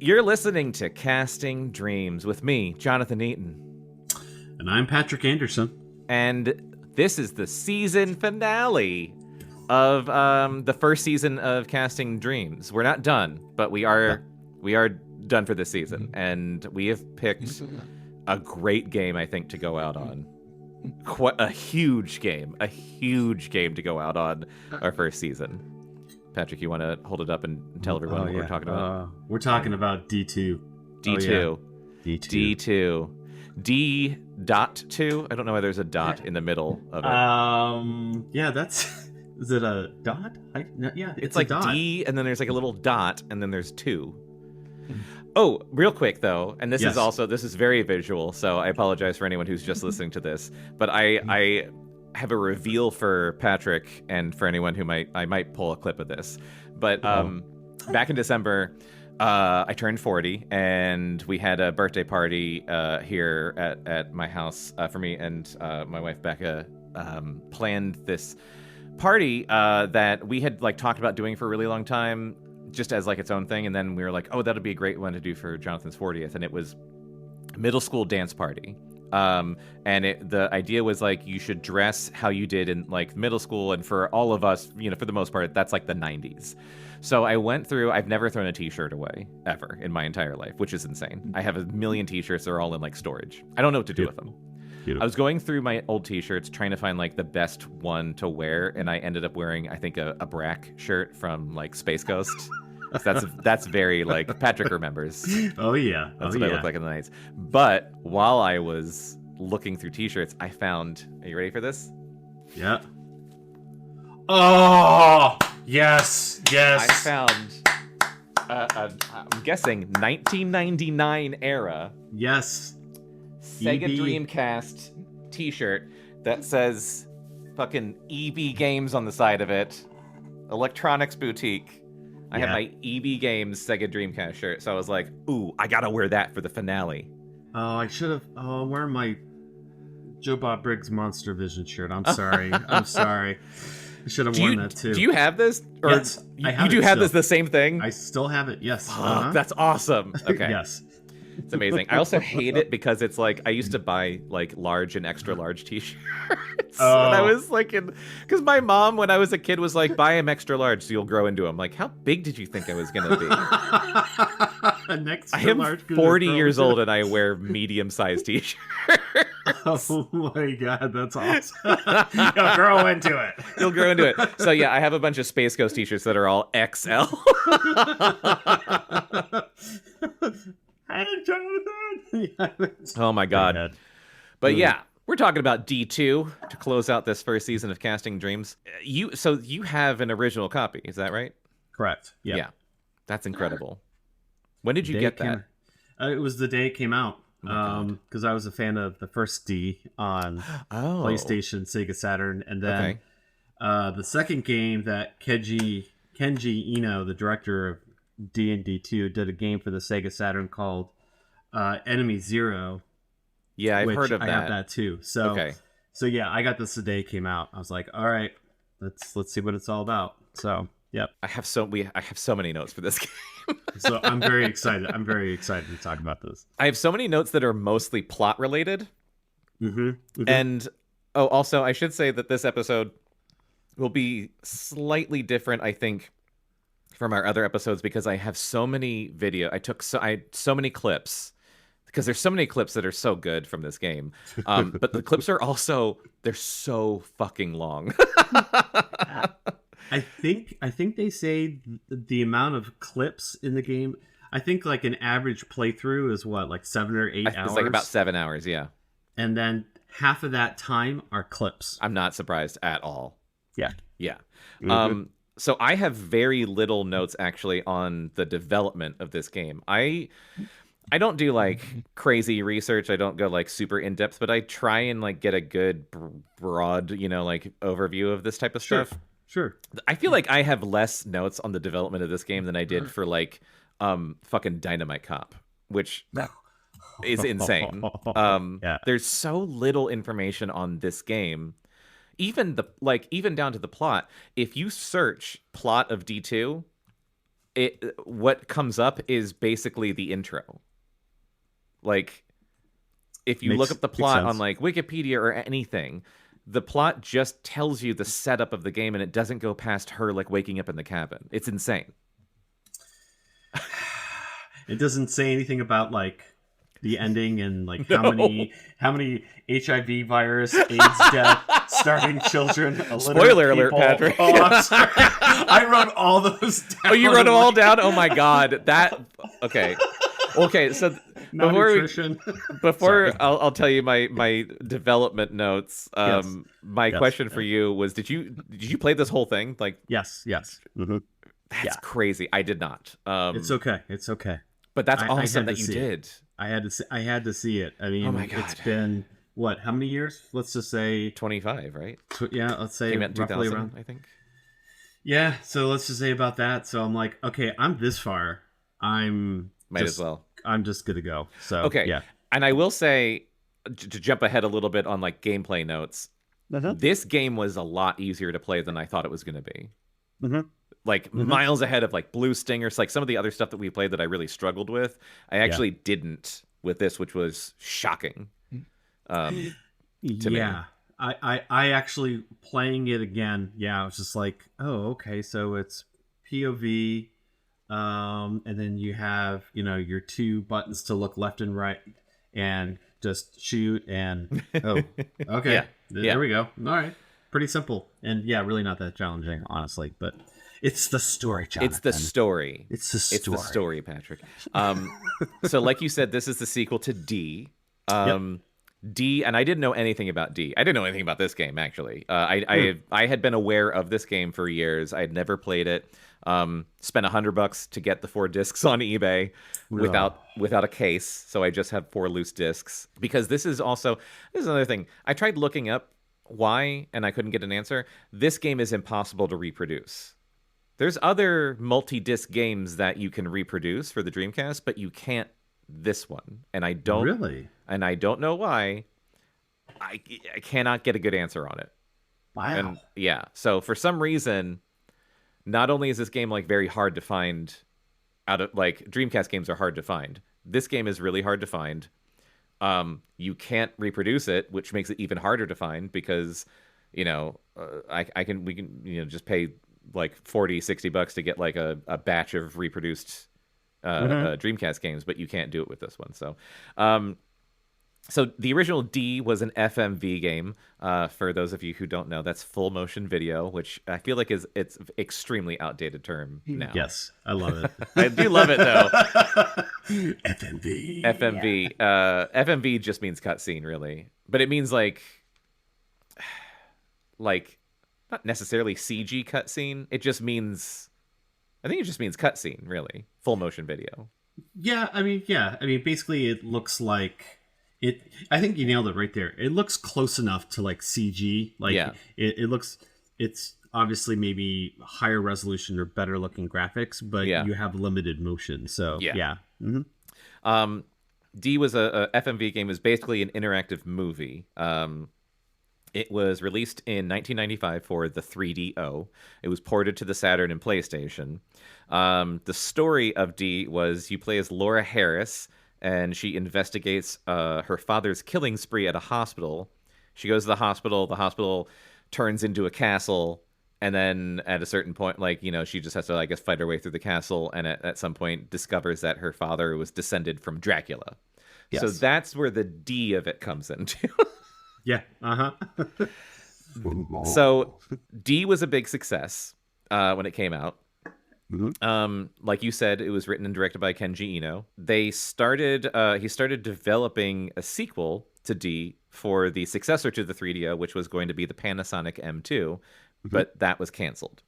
You're listening to Casting Dreams with me, Jonathan Eaton. And I'm Patrick Anderson. And this is the season finale of the first season of Casting Dreams. We're not done, but we are done for this season. And we have picked a great game, I think, to go out on. Quite a huge game to go out on our first season. Patrick, you want to hold it up and tell everyone what we're talking about? We're talking about D2. D2. D2. D2. D.2. I don't know why there's a dot in the middle of it. Yeah, that's... Is it a dot? Yeah, it's like a dot. D, and then there's like a little dot, and then there's 2. Oh, real quick though, and this is very visual, so I apologize for anyone who's just listening to this, but I have a reveal for Patrick and for anyone who I might pull a clip of this. But back in December, I turned 40, and we had a birthday party here at my house for me, and my wife Becca planned this party that we had like talked about doing for a really long time, just as like its own thing. And then we were like, oh, that'd be a great one to do for Jonathan's 40th. And it was a middle school dance party. And the idea was like, you should dress how you did in like middle school. And for all of us, for the most part, that's like the 90s. So I went through, I've never thrown a t-shirt away ever in my entire life, which is insane. I have a million t-shirts. They're all in like storage. I don't know what to do with them. Beautiful. I was going through my old t-shirts trying to find like the best one to wear, and I ended up wearing, I think, a Brack shirt from like Space Ghost. That's very like Patrick remembers. Oh yeah, that's what I looked like in the 90s. But while I was looking through t-shirts, I found. Are you ready for this? Yeah. Oh yes. I found. I'm guessing 1999 era. Yes. Sega Dreamcast t-shirt that says fucking EB Games on the side of it. Electronics Boutique. I have my EB Games Sega Dreamcast shirt, so I was like, ooh, I gotta wear that for the finale. Oh, I should have... Oh, I'm wearing my Joe Bob Briggs Monster Vision shirt. I'm sorry. I'm sorry. I should have worn that too. Do you have this? Or yes, you do have this the same thing? I still have it, yes. That's awesome. Okay. Yes. It's amazing. I also hate it because it's like I used to buy like large and extra large t-shirts. And I was like, because my mom when I was a kid was like, buy them extra large so you'll grow into them. Like, how big did you think I was gonna be? I am 40 years old and I wear medium-sized t-shirts. Oh my god, that's awesome! You'll grow into it. You'll grow into it. So yeah, I have a bunch of Space Ghost t-shirts that are all XL. Hey, Jonathan! Oh my god. But yeah, we're talking about D2 to close out this first season of Casting Dreams. You have an original copy, is that right? Correct. Yeah. That's incredible. When did you get that? It was the day it came out. Because I was a fan of the first D on PlayStation, Sega Saturn, and then the second game that Kenji Eno, the director of D&D2, did a game for the Sega Saturn called Enemy Zero. Yeah, I've heard of that. I have that too. So yeah, I got this the day it came out. I was like, all right, let's see what it's all about. So yep. I have so many notes for this game. So I'm very excited. I'm very excited to talk about this. I have so many notes that are mostly plot related. And also I should say that this episode will be slightly different, I think, from our other episodes because I have so many I had so many clips because there's so many clips that are so good from this game. But the clips are also, they're so fucking long. I think they say the amount of clips in the game, I think like an average playthrough is what, like 7 or 8 hours? It's like about 7 hours, yeah. And then half of that time are clips. I'm not surprised at all. Yeah. Yeah. So I have very little notes actually on the development of this game. I don't do like crazy research. I don't go like super in depth, but I try and like get a good broad, like overview of this type of stuff. Sure. I feel like I have less notes on the development of this game than I did for like fucking Dynamite Cop, which is insane. There's so little information on this game. Even down to the plot. If you search plot of D2, what comes up is basically the intro. Like, if you look up the plot on like Wikipedia or anything, the plot just tells you the setup of the game, and it doesn't go past her like waking up in the cabin. It's insane. It doesn't say anything about like the ending and like how many HIV virus, AIDS death, starving children. Spoiler alert, Patrick. Oh, I'm sorry. I wrote all those down. Oh, you wrote them all down? Oh my god. Okay. So before I'll tell you my development notes. My question for you was: Did you play this whole thing? Like, yes. Mm-hmm. That's crazy. I did not. It's okay. But that's awesome that you did. I had to see it. I mean, oh my God. It's been what? How many years? Let's just say 25, right? Let's say came out roughly 2000, around. I think. Yeah, so let's just say about that. So I'm like, okay, I'm this far. Might as well. I'm just good to go. So okay, yeah. And I will say, to jump ahead a little bit on like gameplay notes, this game was a lot easier to play than I thought it was going to be. Mm-hmm. Like miles ahead of like Blue Stingers, like some of the other stuff that we played that I really struggled with. I actually didn't with this, which was shocking. To me. I actually playing it again. Yeah, I was just like, oh, okay, so it's POV, and then you have your two buttons to look left and right, and just shoot and okay, there we go. All right, pretty simple, and really not that challenging, honestly, but. It's the story, Jonathan. It's the story. It's the story, Patrick. So like you said, this is the sequel to D. D, and I didn't know anything about D. I didn't know anything about this game, actually. I had been aware of this game for years. I had never played it. Spent $100 to get the 4 discs on eBay without a case, so I just have 4 loose discs. Because this is another thing. I tried looking up why, and I couldn't get an answer. This game is impossible to reproduce. There's other multi-disc games that you can reproduce for the Dreamcast, but you can't this one. And I don't and I don't know why. I cannot get a good answer on it. Wow. And so for some reason, not only is this game like very hard to find Dreamcast games are hard to find. This game is really hard to find. You can't reproduce it, which makes it even harder to find because, we can just pay like $40-$60 to get like a batch of reproduced Dreamcast games, but you can't do it with this one. So the original D was an FMV game. For those of you who don't know, that's full motion video, which I feel like it's extremely outdated term now. Yes, I love it. I do love it though. FMV. FMV just means cutscene, really, but it means like not necessarily CG cutscene. I think it just means cutscene, really. Full motion video. I mean, basically, it looks like it. I think you nailed it right there. It looks close enough to like CG. It looks. It's obviously maybe higher resolution or better looking graphics, but you have limited motion. So Mm-hmm. D was a FMV game. It was basically an interactive movie. It was released in 1995 for the 3DO. It was ported to the Saturn and PlayStation. The story of D was you play as Laura Harris, and she investigates her father's killing spree at a hospital. She goes to the hospital turns into a castle, and then at a certain point, she just has to, I guess, fight her way through the castle, and at some point discovers that her father was descended from Dracula. Yes. So that's where the D of it comes into. Yeah. So D was a big success when it came out. Mm-hmm. Like you said, it was written and directed by Kenji Eno. He started developing a sequel to D for the successor to the 3DO, which was going to be the Panasonic M2, but that was canceled.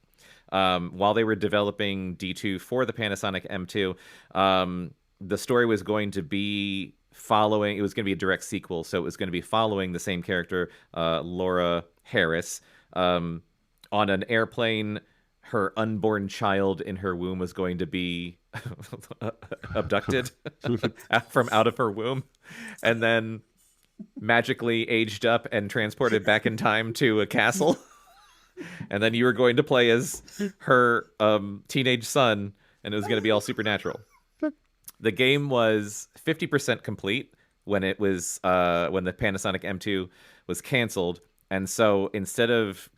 While they were developing D2 for the Panasonic M2, the story was going to be it was going to be a direct sequel, so it was going to be following the same character, Laura Harris, on an airplane. Her unborn child in her womb was going to be abducted from out of her womb, and then magically aged up and transported back in time to a castle. And then you were going to play as her teenage son and it was going to be all supernatural. The game was 50% complete when it was when the Panasonic M2 was canceled, and so instead of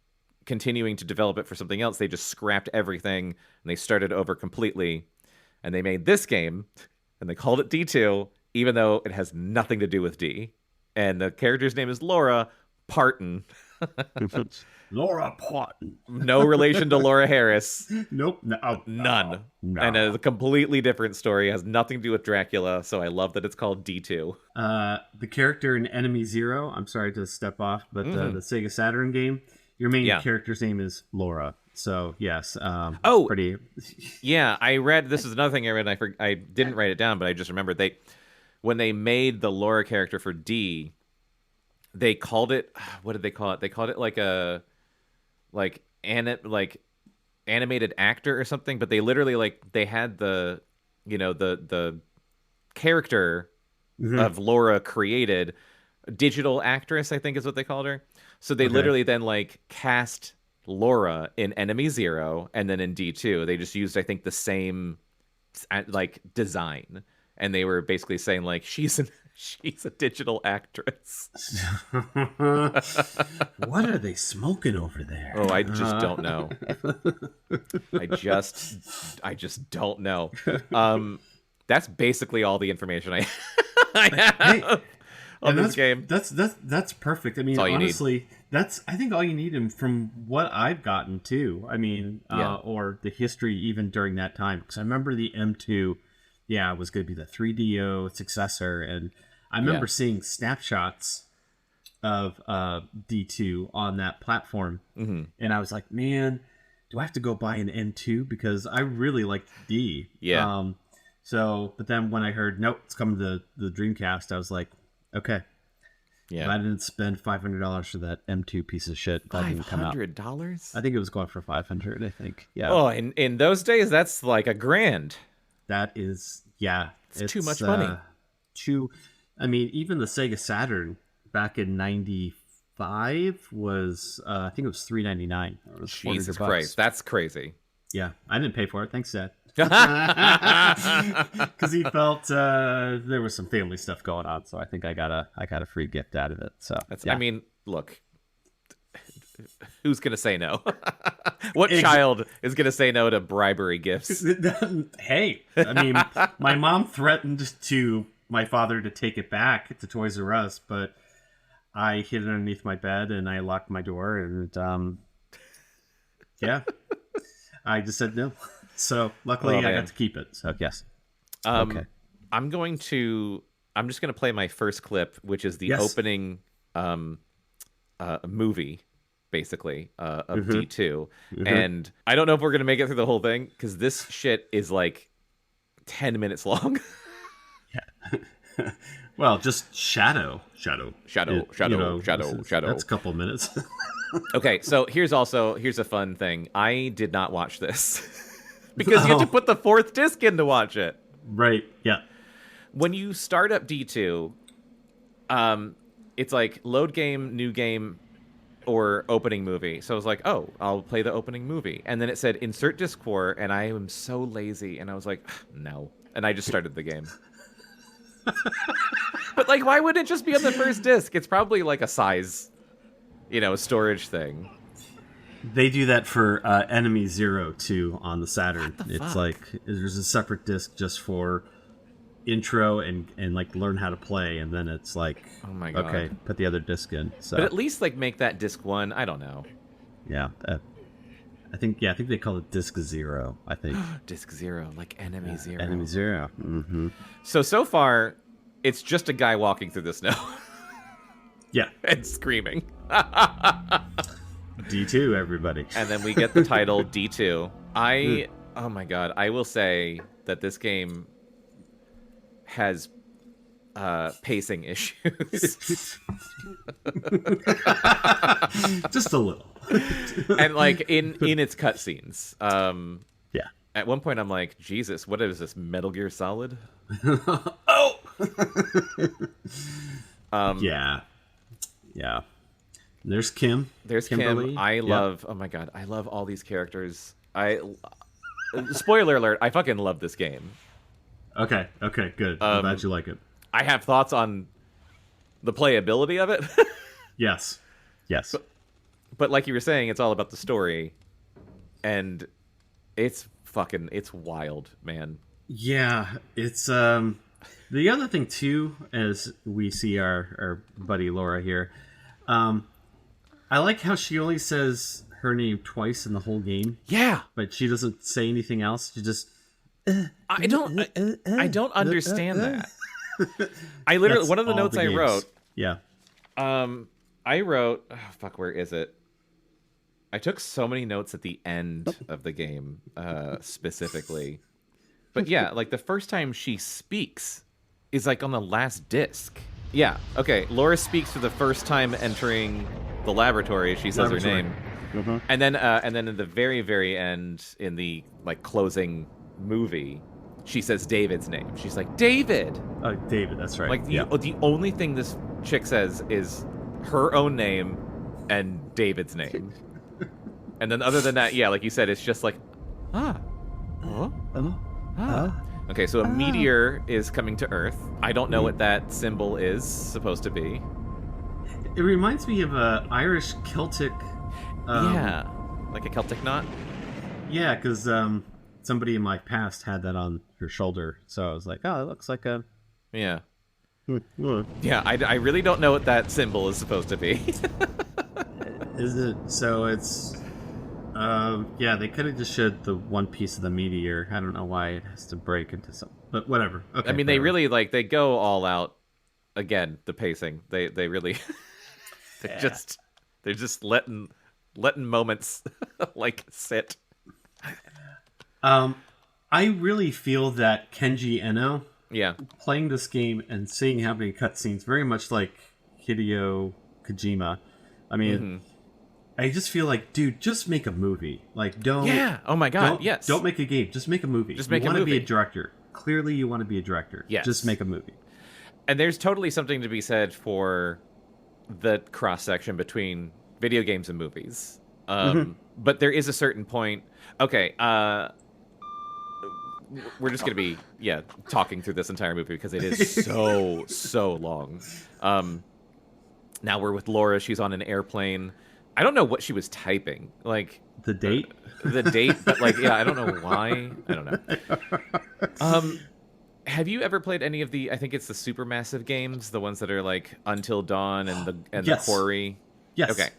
continuing to develop it for something else, they just scrapped everything and they started over completely, and they made this game, and they called it D2, even though it has nothing to do with D. And the character's name is Laura Parton. Laura Parton. No relation to Laura Harris. Nope. No. None. No. And a completely different story. Has nothing to do with Dracula, so I love that it's called D2. The character in Enemy Zero, I'm sorry to step off, but the Sega Saturn game, your main character's name is Laura. So, yes. Pretty... Yeah, I read... This is another thing I read, and I didn't write it down, but I just remembered. When they made the Laura character for D, they called it... What did they call it? They called it like a... animated actor or something, but they literally they had the character of Laura created, digital actress, I think is what they called her. So they literally then cast Laura in Enemy Zero, and then in D2 they just used, I think, the same design, and they were basically saying she's a digital actress. What are they smoking over there? Oh, I just don't know. I just don't know. That's basically all the information I have on this game. That's perfect. I mean, honestly, I think all you need. And from what I've gotten too, I mean, or the history even during that time, because I remember the M2. Yeah, it was going to be the 3DO successor, and I remember seeing snapshots of D2 on that platform, and I was like, man, do I have to go buy an N2? Because I really liked D. Yeah. But then when I heard, nope, it's coming to the Dreamcast, I was like, okay. Yeah. If I didn't spend $500 for that M2 piece of shit, that didn't come out. $500? I think it was going for $500, I think. Yeah. Oh, in those days, that's like $1,000. That is, it's too much money. I mean, even the Sega Saturn back in '95 was, I think it was $399. Jesus Christ, that's crazy. Yeah, I didn't pay for it. Thanks, Dad. Because he felt there was some family stuff going on, so I think I got a free gift out of it. So I mean, look. Who's going to say no? What child is going to say no to bribery gifts? Hey, I mean, my mom threatened my father to take it back to Toys R Us, but I hid it underneath my bed and I locked my door, and I just said no. So luckily I got to keep it. So yes. Okay. I'm just going to play my first clip, which is the opening movie, basically, of D2. And I don't know if we're going to make it through the whole thing, because this shit is 10 minutes long. Yeah. Well, just Shadow. That's a couple minutes. Okay, so here's a fun thing. I did not watch this because you have to put the fourth disc in to watch it. Right, yeah. When you start up D2, it's load game, new game, or opening movie. So I was like, oh, I'll play the opening movie. And then it said insert disc 4, and I am so lazy. And I was like, no. And I just started the game. But why wouldn't it just be on the first disc? It's probably a size, storage thing. They do that for Enemy Zero too on the Saturn. It's there's a separate disc just for intro and learn how to play, and then it's oh my God. Okay, put the other disc in. So, but at least make that disc 1. I don't know. Yeah, I think they call it disc 0. I think disc 0, Enemy Zero. Enemy Zero. Mm-hmm. So far, it's just a guy walking through the snow. Yeah, and screaming. D2, everybody. And then we get the title D2. Oh my God, I will say that this game has pacing issues. Just a little. And in its cutscenes. Yeah. At one point I'm like, Jesus, what is this, Metal Gear Solid? Oh! Yeah. There's Kim. There's Kimberly. Kim. I love, oh my God, I love all these characters. spoiler alert, I fucking love this game. Okay, good. I'm glad you like it. I have thoughts on the playability of it. Yes. But like you were saying, it's all about the story. And it's wild, man. Yeah, it's the other thing too, as we see our buddy Laura here. I like how she only says her name twice in the whole game. Yeah, but she doesn't say anything else. She just. I don't understand that. I literally That's one of the all notes the I games. wrote. Yeah. I wrote. Oh, fuck, where is it? I took so many notes at the end of the game, specifically. But yeah, like the first time she speaks is like on the last disc. Yeah. Okay. Laura speaks for the first time entering the laboratory. She says her name, and then in the very, very end, in the like closing movie, she says David's name. She's like, David. Oh, David. That's right. Like the only thing this chick says is her own name and David's name. And then other than that, yeah, like you said, it's just like, Okay, so a meteor is coming to Earth. I don't know what that symbol is supposed to be. It reminds me of a Irish Celtic. Yeah, like a Celtic knot. Yeah, because somebody in my past had that on her shoulder, so I was like, oh, it looks like a. Yeah. Yeah, I really don't know what that symbol is supposed to be. Is it? So it's. Yeah, they could have just showed the one piece of the meteor. I don't know why it has to break into something, but whatever. Okay, I mean, they really they go all out. Again, the pacing. They really they're just letting moments like sit. I really feel that Kenji Eno, playing this game and seeing how many cutscenes, very much like Hideo Kojima. I mean, I just feel like, dude, just make a movie. Like, don't. Yeah. Oh my God. Yes. Don't make a game. Just make a movie. Just make a movie. You want to be movie. a director. Clearly, you want to be a director. Yes. Just make a movie. And there's totally something to be said for the cross section between video games and movies. But there is a certain point. Okay. We're just going to be, talking through this entire movie because it is so long. Now we're with Laura. She's on an airplane. I don't know what she was typing. Like the date? The date, but like, I don't know why. I don't know. Have you ever played any of the, I think it's the Supermassive games, the ones that are like Until Dawn and the Quarry? Yes. Okay.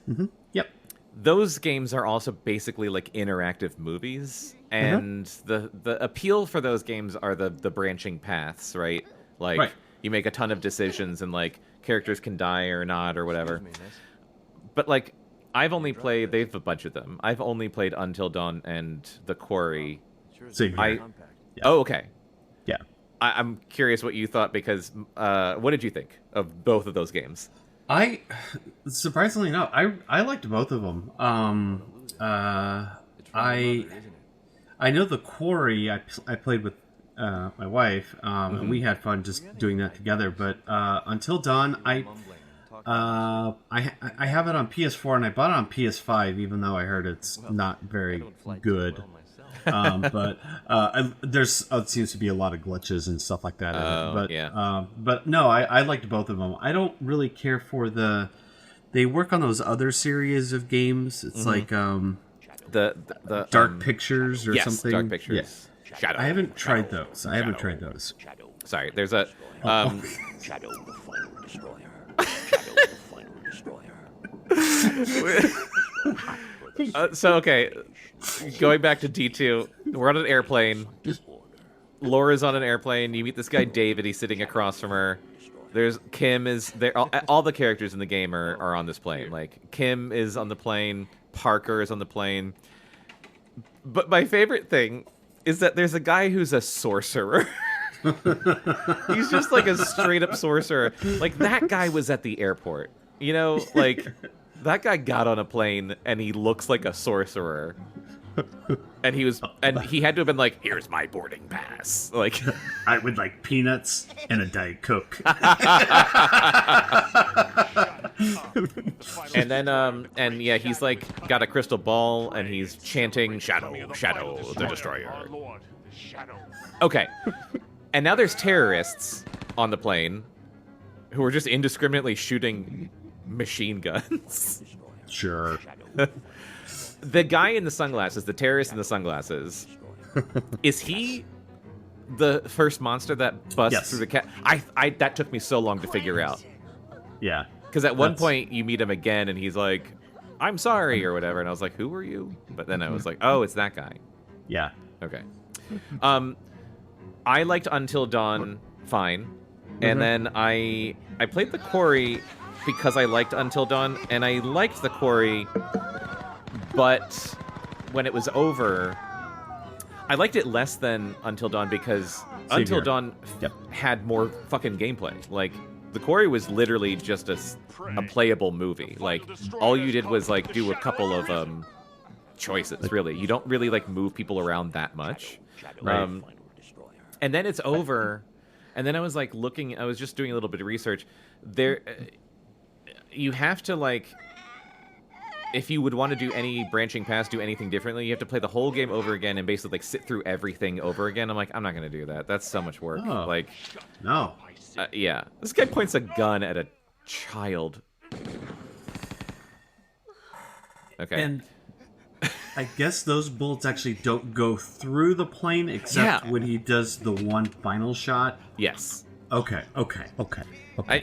Yep. Those games are also basically like interactive movies, and the appeal for those games are the branching paths, right? Like you make a ton of decisions, and like characters can die or not or whatever. But like I've only played, they have a bunch of them. I've only played Until Dawn and the Quarry. Oh, okay. Yeah. I'm curious what you thought, because what did you think of both of those games? I surprisingly enough, I liked both of them. I know the Quarry I played with my wife, and we had fun just doing that together. But Until Dawn, I have it on PS4 and I bought it on PS5, even though I heard it's not very good. But there's it seems to be a lot of glitches and stuff like that. But no, I liked both of them. I don't really care for they work on those other series of games. It's like the Dark Pictures or something. Dark Pictures. Yeah. Shadow. I haven't tried those. Sorry, there's a Shadow the final destroyer. Shadow the final destroyer. So okay, going back to D2, we're on an airplane. Laura's on an airplane. You meet this guy David. He's sitting across from her. There's Kim is there. All the characters in the game are on this plane. Like Kim is on the plane. Parker is on the plane. But my favorite thing is that there's a guy who's a sorcerer. He's just like a straight up sorcerer. Like that guy was at the airport. You know, like that guy got on a plane and he looks like a sorcerer. And he had to have been like, here's my boarding pass. Like I would like peanuts and a Diet Coke. And then and yeah, he's like got a crystal ball and he's chanting Shadow, Shadow the Destroyer. Okay. And now there's terrorists on the plane who are just indiscriminately shooting machine guns. Sure. The guy in the sunglasses, the terrorist in the sunglasses, is he the first monster that busts through the cat? I that took me so long to figure out. Yeah. Because at one point you meet him again and he's like, I'm sorry, or whatever. And I was like, who are you? But then I was like, oh, it's that guy. Yeah. Okay. I liked Until Dawn fine. And then I played the Quarry because I liked Until Dawn, and I liked the Quarry, but when it was over, I liked it less than Until Dawn because Until Dawn had more fucking gameplay. Like, the Quarry was literally just a playable movie. Like, all you did was, like, do a couple of choices, really. You don't really, like, move people around that much. Right. And then it's over, and then I was, like, I was just doing a little bit of research. There... you have to, like, if you would want to do any branching paths, do anything differently, you have to play the whole game over again and basically, like, sit through everything over again. I'm like, I'm not going to do that. That's so much work. Oh. Like, No. yeah. This guy points a gun at a child. Okay. And I guess those bullets actually don't go through the plane except when he does the one final shot. Yes. Okay.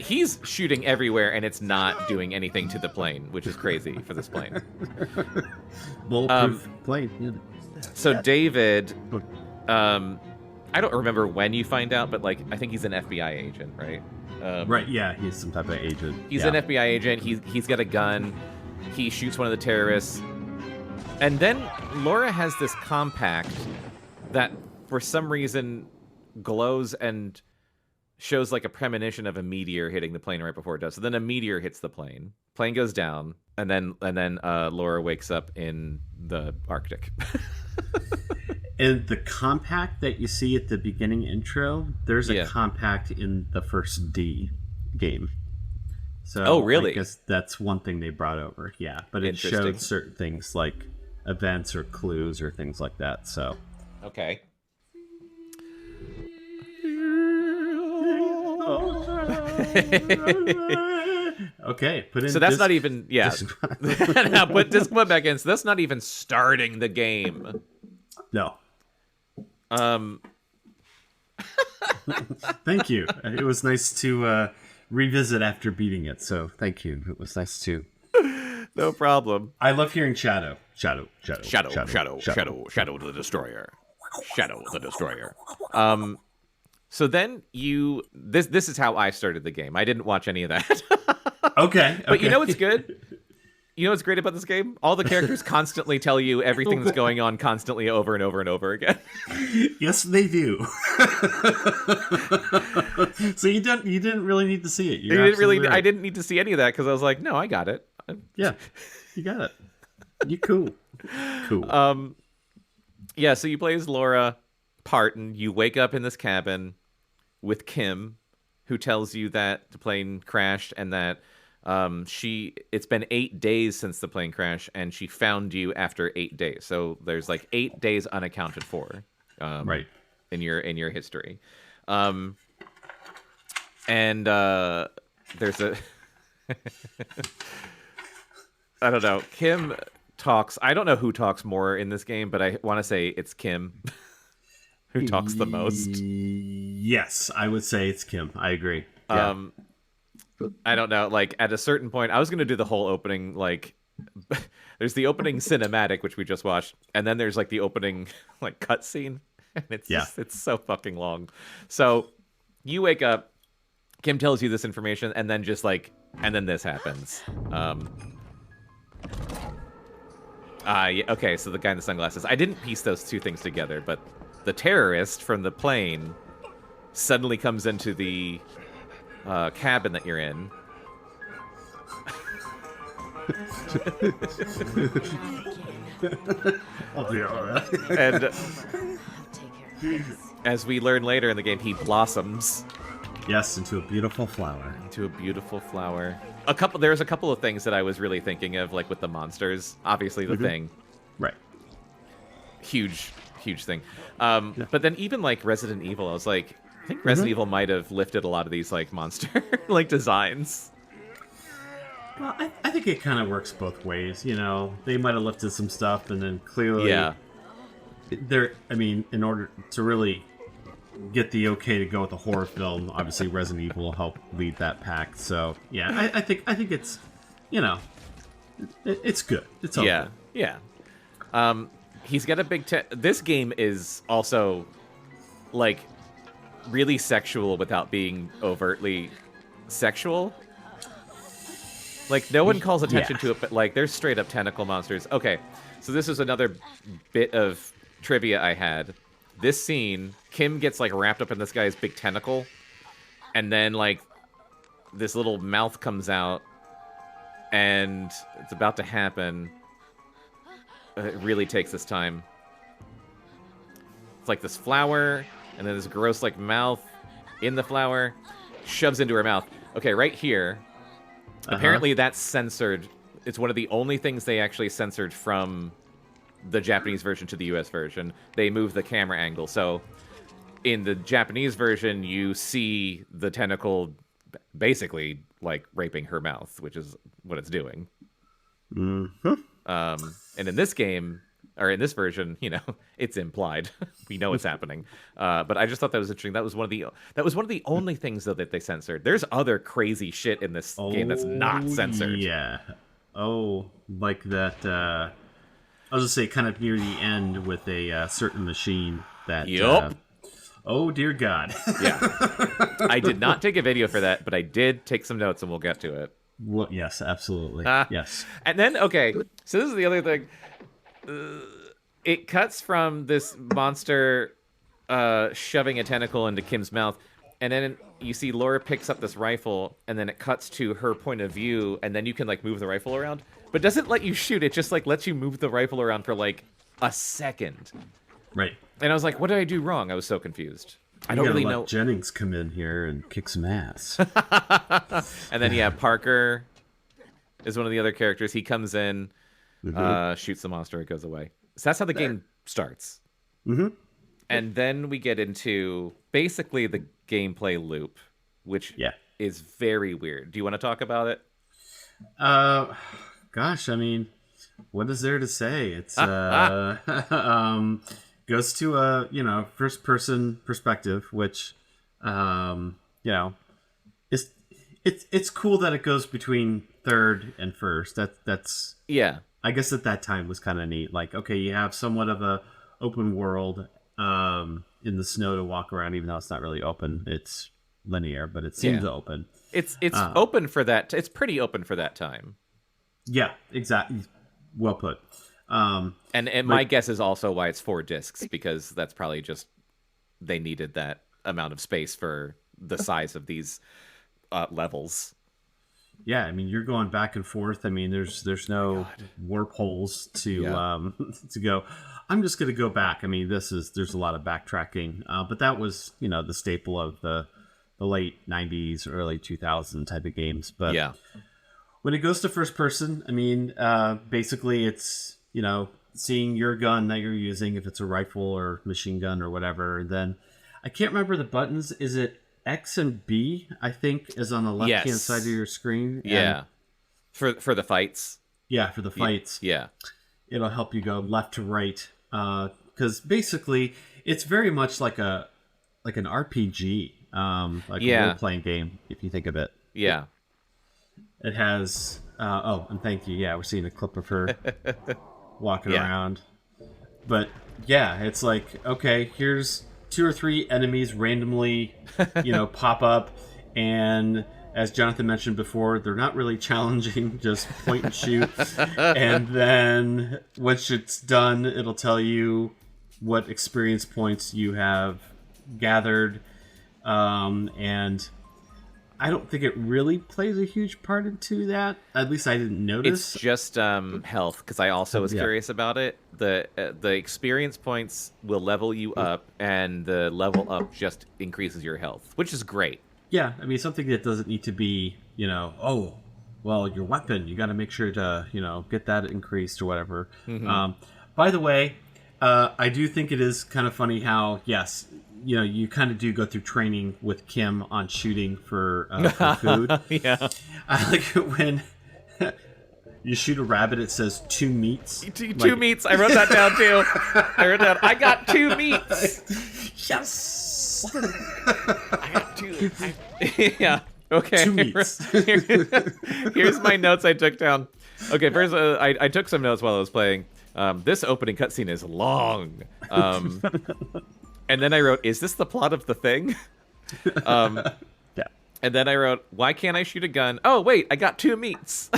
He's shooting everywhere, and it's not doing anything to the plane, which is crazy for this plane. Bulletproof plane. So David, I don't remember when you find out, but, like, I think he's an FBI agent, right? Right, yeah, he's some type of agent. He's an FBI agent. He's got a gun. He shoots one of the terrorists. And then Laura has this compact that, for some reason, glows and shows, like, a premonition of a meteor hitting the plane right before it does. So then a meteor hits the plane. Plane goes down, and then Laura wakes up in the Arctic. And the compact that you see at the beginning intro, there's a compact in the first D game. So really? I guess that's one thing they brought over. Yeah, but it showed certain things like events or clues or things like that. So okay. Okay, put in. So that's not even now put Discman back in. So that's not even starting the game. No. Thank you. It was nice to revisit after beating it. So thank you. It was nice too. No problem. I love hearing Shadow. Shadow the Destroyer. Shadow the Destroyer. So then this is how I started the game. I didn't watch any of that. Okay. But you know what's good? You know what's great about this game? All the characters constantly tell you everything that's going on constantly over and over and over again. Yes, they do. So you didn't really need to see it. I didn't need to see any of that because I was like, no, I got it. Yeah, you got it. You cool. Yeah, so you play as Laura Parton. You wake up in this cabin with Kim, who tells you that the plane crashed and that it's been 8 days since the plane crashed, and she found you after 8 days. So there's like 8 days unaccounted for, right, in your history. And there's a I don't know. Kim talks. I don't know who talks more in this game, but I want to say it's Kim who talks the most. Yes, I would say it's Kim. I agree. Yeah. I don't know. Like, at a certain point, I was going to do the whole opening, like, there's the opening cinematic, which we just watched, and then there's, like, the opening, like, cutscene, and it's it's so fucking long. So, you wake up, Kim tells you this information, and then just, like, and then this happens. Okay, so the guy in the sunglasses. I didn't piece those two things together, but the terrorist from the plane suddenly comes into the cabin that you're in. I'll be all right. And as we learn later in the game, he blossoms Yes, into a beautiful flower. Into a beautiful flower. There's a couple of things that I was really thinking of, like with the monsters. Obviously, the thing. Right. Huge thing. But then even like Resident Evil, I was like, I think Resident Evil might have lifted a lot of these like monster like designs. Well, I think it kind of works both ways. You know, they might have lifted some stuff, and then clearly, in order to really get the okay to go with a horror film, obviously Resident Evil will help lead that pack. So yeah, I think it's, it's good. It's okay. Yeah. He's got a big. This game is also like really sexual without being overtly sexual. Like, no one calls attention to it, but like there's straight up tentacle monsters. Okay, so this is another bit of trivia I had. This scene, Kim gets like wrapped up in this guy's big tentacle, and then like this little mouth comes out, and it's about to happen. It really takes this time. It's like this flower, and then this gross like mouth in the flower, shoves into her mouth. Okay, right here. Apparently that's censored. It's one of the only things they actually censored from the Japanese version to the US version. They moved the camera angle. So in the Japanese version, you see the tentacle basically like raping her mouth, which is what it's doing. Mm-hmm. And in this game, or in this version, it's implied. We know it's happening. But I just thought that was interesting. That was one of the only things though that they censored. There's other crazy shit in this game that's not censored. Yeah. Oh, like that. I was gonna say, kind of near the end with a certain machine that. Yup. Oh dear God. Yeah. I did not take a video for that, but I did take some notes, and we'll get to it. Well, yes, absolutely. Yes. And then, okay, so this is the other thing. It cuts from this monster shoving a tentacle into Kim's mouth, and then you see Laura picks up this rifle, and then it cuts to her point of view, and then you can like move the rifle around, but it doesn't let you shoot. It just like lets you move the rifle around for like a second. Right. And I was like, what did I do wrong? I was so confused. I don't really know. Jennings come in here and kick some ass. And then Parker is one of the other characters. He comes in, shoots the monster, it goes away. So that's how the game starts. Mm-hmm. And then we get into basically the gameplay loop, which is very weird. Do you want to talk about it? Gosh, I mean, what is there to say? It's goes to a first person perspective, which it's cool that it goes between third and first. That's I guess at that time was kind of neat. Like, okay, you have somewhat of a open world in the snow to walk around, even though it's not really open. It's linear, but it seems open. It's open for that. It's pretty open for that time. Yeah, exactly. Well put. And my guess is also why it's 4 discs, because that's probably just they needed that amount of space for the size of these levels. Yeah, I mean, you're going back and forth. I mean, there's no warp holes to to go. I'm just going to go back. I mean, there's a lot of backtracking, but that was the staple of the late 90s, early 2000 type of games. But when it goes to first person, I mean, basically it's seeing your gun that you're using, if it's a rifle or machine gun or whatever. And then I can't remember the buttons. Is it X and B, I think, is on the left-hand side of your screen? Yeah. For the fights? Yeah, for the fights. Yeah. It'll help you go left to right. Because basically, it's very much like an RPG, like a role-playing game, if you think of it. Yeah. It has... and thank you. Yeah, we're seeing a clip of her walking around. But, yeah, it's like, okay, here's 2 or 3 enemies randomly, pop up. And as Jonathan mentioned before, they're not really challenging, just point and shoot. And then once it's done, it'll tell you what experience points you have gathered. And I don't think it really plays a huge part into that. At least I didn't notice. It's just health, because I also was curious about it. The experience points will level you up, and the level up just increases your health, which is great. Yeah, I mean, something that doesn't need to be, oh, well, your weapon, you got to make sure to, get that increased or whatever. Mm-hmm. By the way, I do think it is kind of funny how, yes, you kind of do go through training with Kim on shooting for food. Yeah. I like it when you shoot a rabbit, it says 2 meats. Two meats. I wrote that down, too. I got 2 meats. Yes! I got 2. Yeah. Okay. 2 meats. Here's my notes I took down. Okay, first, I took some notes while I was playing. This opening cutscene is long. And then I wrote, is this the plot of The Thing? Yeah. And then I wrote, why can't I shoot a gun? Oh, wait, I got 2 meats.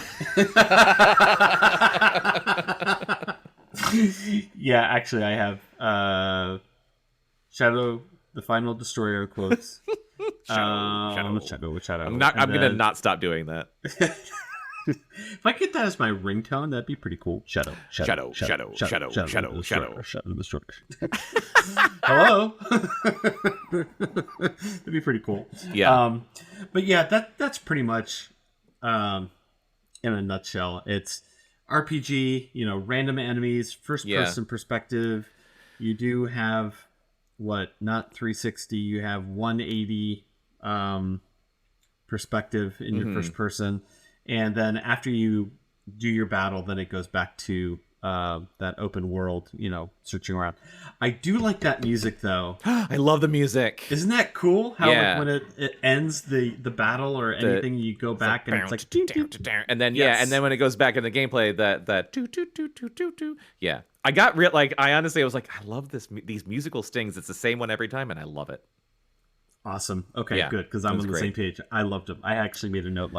Yeah, actually, I have Shadow, the Final Destroyer quotes. Shadow. I'm gonna not stop doing that. If I get that as my ringtone, that'd be pretty cool. Shadow the Destroyer. Hello. That'd be pretty cool. Yeah. But yeah, that's pretty much in a nutshell. It's RPG, random enemies, first person perspective. You do have not 360, you have 180 perspective in your first person. And then after you do your battle, then it goes back to that open world, searching around. I do like that music, though. I love the music. Isn't that cool? How when it ends the battle or anything, you go back and it's like... And then, and then when it goes back in the gameplay, that do. Yeah. I got real, I honestly, I was like, I love these musical stings. It's the same one every time, and I love it. Awesome. Okay, good, because I'm on the same page. I loved them. I actually made a note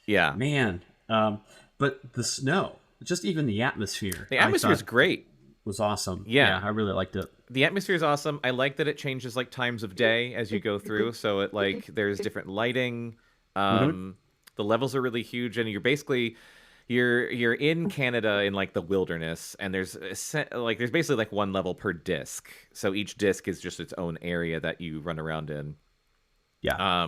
yeah, man. But the snow, just even the atmosphere. The atmosphere is great. Was awesome. Yeah, I really liked it. The atmosphere is awesome. I like that it changes times of day as you go through. So it there's different lighting. The levels are really huge, and you're basically you're in Canada in the wilderness, and there's basically one level per disc. So each disc is just its own area that you run around in. Yeah.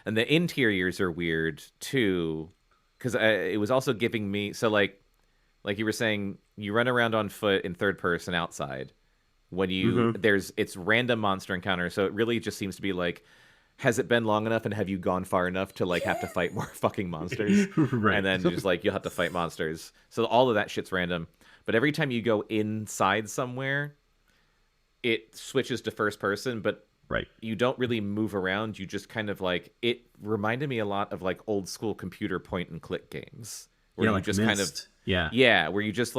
And the interiors are weird too, because it was also giving me like you were saying, you run around on foot in third person outside. When you it's random monster encounters, so it really just seems to be has it been long enough, and have you gone far enough to have to fight more fucking monsters? Right. And then just you'll have to fight monsters. So all of that shit's random. But every time you go inside somewhere, it switches to first person, but right. You don't really move around. You just kind of it reminded me a lot of old school computer point and click games where you just Myst. where you just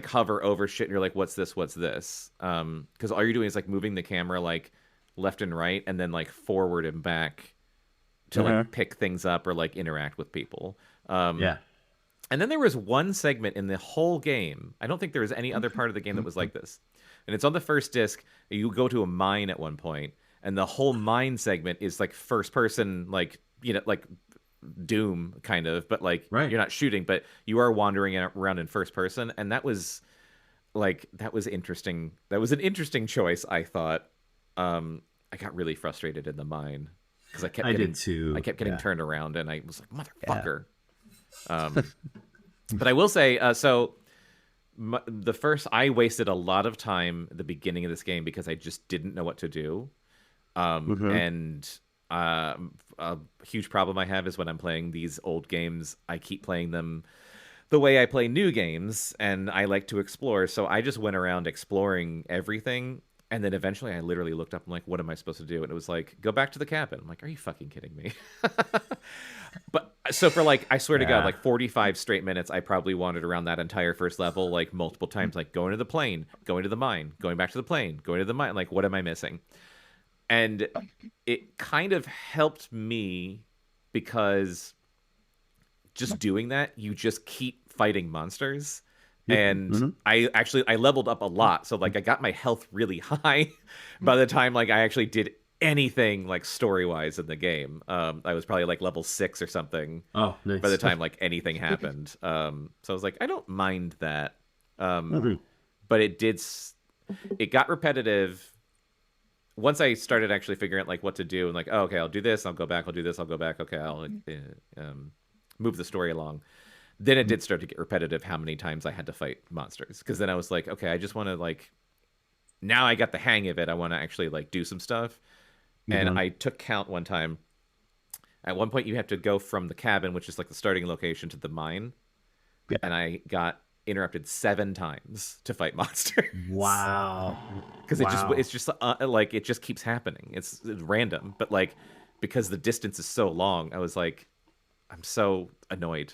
hover over shit and you're like, what's this? Because all you're doing is moving the camera left and right and then forward and back to pick things up or interact with people. Yeah. And then there was one segment in the whole game. I don't think there was any other part of the game that was like this. And it's on the first disc. You go to a mine at one point, and the whole mine segment is first person, Doom kind of, but right. You're not shooting, but you are wandering around in first person, and that was interesting. That was an interesting choice, I thought. I got really frustrated in the mine because I did too. I kept getting turned around, and I was like, motherfucker. Yeah. But I will say, I wasted a lot of time at the beginning of this game because I just didn't know what to do. And a huge problem I have is when I'm playing these old games, I keep playing them the way I play new games, and I like to explore. So I just went around exploring everything. And then eventually I literally looked up, I'm like, what am I supposed to do? And it was go back to the cabin. I'm like, are you fucking kidding me? But so for I swear to God, 45 straight minutes, I probably wandered around that entire first level, multiple times, going to the plane, going to the mine, going back to the plane, going to the mine. What am I missing? And it kind of helped me because just doing that, you just keep fighting monsters. And I leveled up a lot. So I got my health really high by the time I actually did anything story-wise in the game. I was probably level 6 or something. Oh, nice. By the time I happened. So I was I don't mind that. But it got repetitive. once I started actually figuring out like what to do and like, oh, okay, I'll do this, I'll go back, I'll do this, I'll go back. Okay, I'll move the story along. Then it did start to get repetitive how many times I had to fight monsters. Because then I was like, okay, I just want to like, now I got the hang of it. I want to actually like do some stuff. And I took count one time. At one point, you have to go from the cabin, which is like the starting location, to the mine. Yeah. And I got interrupted 7 times to fight monsters. Wow. Because it's just like it just keeps happening. It's random, but like because the distance is so long, I was like, I'm so annoyed.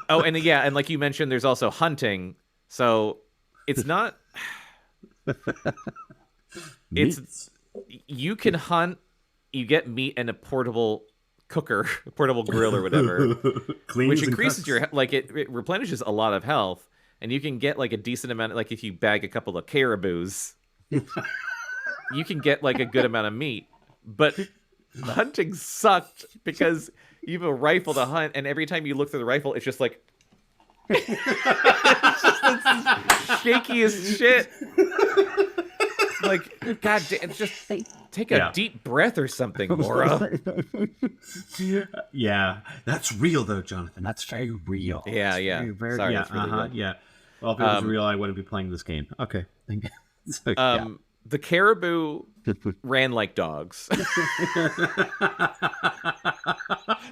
Oh, and yeah, and like you mentioned, there's also hunting. So it's not. It's you can hunt. You get meat and a portable cooker, a portable grill or whatever, which increases your like it replenishes a lot of health, and you can get like a decent amount. Like if you bag a couple of caribous, you can get like a good amount of meat. But hunting sucked because you have a rifle to hunt, and every time you look through the rifle, it's just like it's shaky as shit. Like, God damn, just take a deep breath or something, Laura. Yeah, that's real though, Jonathan. That's very real. Yeah, yeah. Very, sorry, yeah, that's really real. Yeah. Well, if it was real, I wouldn't be playing this game. Okay. So, the caribou ran like dogs.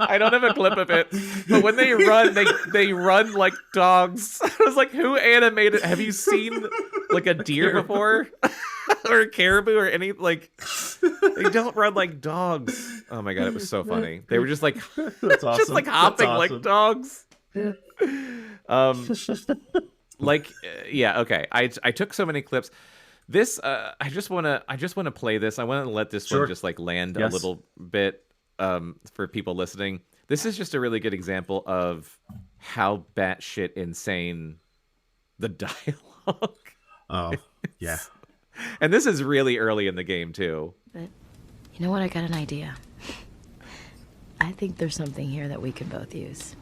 I don't have a clip of it, but when they run, they run like dogs. I was like, who animated? Have you seen like a deer before? Or a caribou or any like they don't run like dogs. Oh my God, it was so funny. They were just like that's awesome. Just like hopping like dogs. Like yeah, okay. I took so many clips. This I just want to play this. I want to let this one just like land a little bit for people listening. This is just a really good example of how batshit insane the dialogue. Oh, yeah. And this is really early in the game too. But you know what? I got an idea. I think there's something here that we can both use.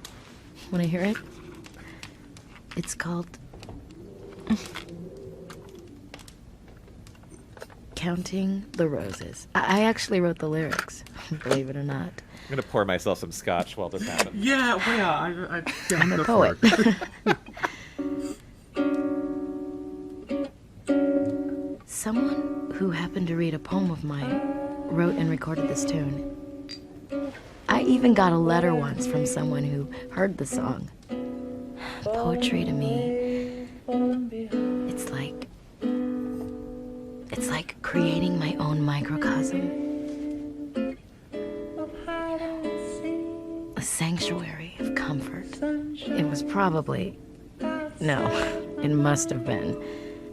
Want to hear it? It's called Counting the Roses. I actually wrote the lyrics, believe it or not. I'm gonna pour myself some scotch while this happens. Yeah, well, yeah. I'm a poet. Someone who happened to read a poem of mine wrote and recorded this tune. I even got a letter once from someone who heard the song. Poetry to me, it's like creating my own microcosm. A sanctuary of comfort. It was probably, no, it must have been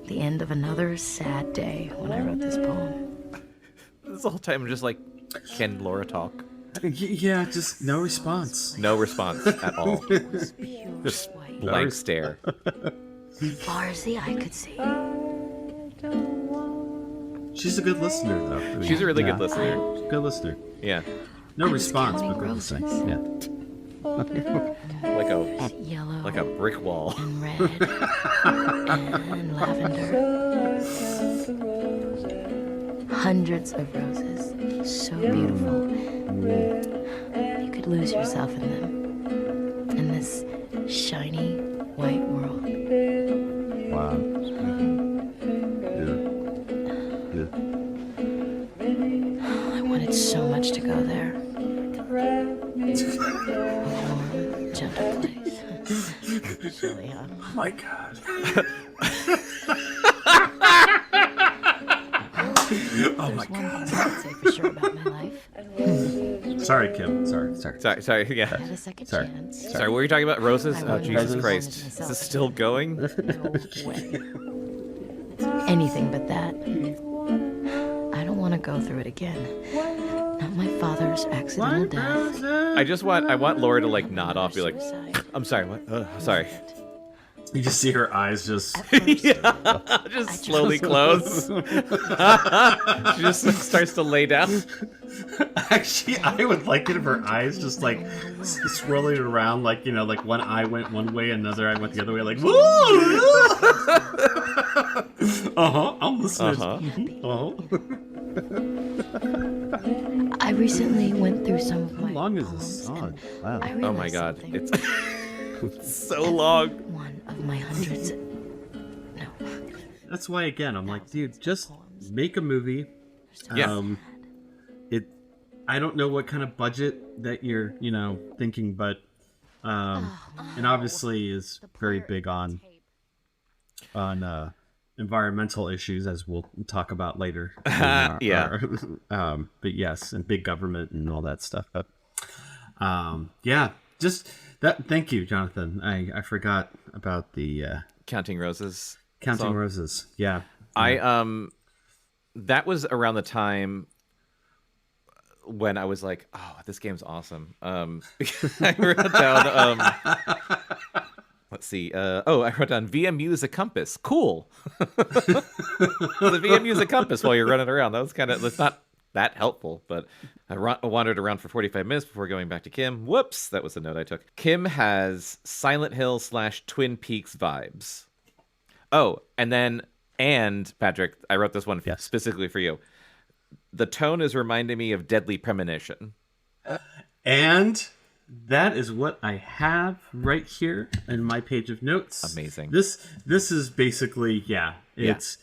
the end of another sad day when I wrote this poem. This whole time I'm just like, can Laura talk? Yeah, just no response. No response at all. Just blank stare. Far as the eye could see. She's a good listener, though. She's a really good listener. Good listener. Yeah. No response, but good listener. Yeah. Like a brick wall. And red and lavender. Hundreds of roses, so beautiful. You could lose yourself in them. In this shiny white world. Wow. I wanted so much to go there. A warm, gentle place. Chilly, huh? Oh my God. Oh my God. There's one thing I can say for sure about my life. Sorry, Kim. Sorry. Sorry, yeah. I had a second chance. Sorry, what were you talking about? Roses? I Oh, wanted Jesus to Christ. manage Is myself. this still going? No way. Anything but that. I don't want to go through it again. Not my father's accidental death. I want Laura to like nod off, be like, I'm sorry, what? Sorry. You just see her eyes just... Just slowly close. She just starts to lay down. Actually, I would like it if her eyes just like swirling around, like, you know, like one eye went one way, another eye went the other way, like, woo! I'm listening. I recently went through some of my How long is poems, this song? and Wow. I Oh my realized god, something. it's so long. One of my hundreds. No. That's why, again, I'm like, dude, just make a movie. Yeah. I don't know what kind of budget that you're, thinking, but and obviously is very big on environmental issues, as we'll talk about later. Yeah. But yes, and big government and all that stuff. But yeah, just that. Thank you, Jonathan. I forgot about the Counting Roses. Counting song. Roses. Yeah. That was around the time when I was like, oh, this game's awesome. I wrote down let's see. I wrote down VMU's a compass. Cool. The VMU's a compass while you're running around. That's not that helpful, but I wandered around for 45 minutes before going back to Kim. Whoops, that was the note I took. Kim has Silent Hill / Twin Peaks vibes. Oh, and Patrick, I wrote this one specifically for you. The tone is reminding me of Deadly Premonition. And that is what I have right here in my page of notes. Amazing. This is basically, it's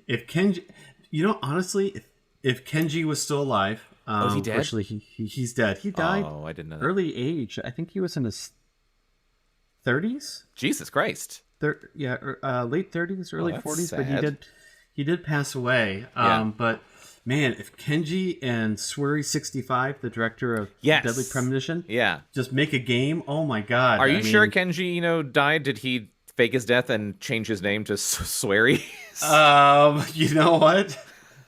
if Kenji, honestly, if Kenji was still alive, is he dead? Actually, he's dead. He died. Oh, I didn't know that. Early age. I think he was in his 30s. Jesus Christ. Late 30s, early that's 40s. sad. But he did pass away. But man, if Kenji and Swery65, the director of Deadly Premonition, just make a game, oh my god. Are you sure Kenji, died? Did he fake his death and change his name to Swery? You know what?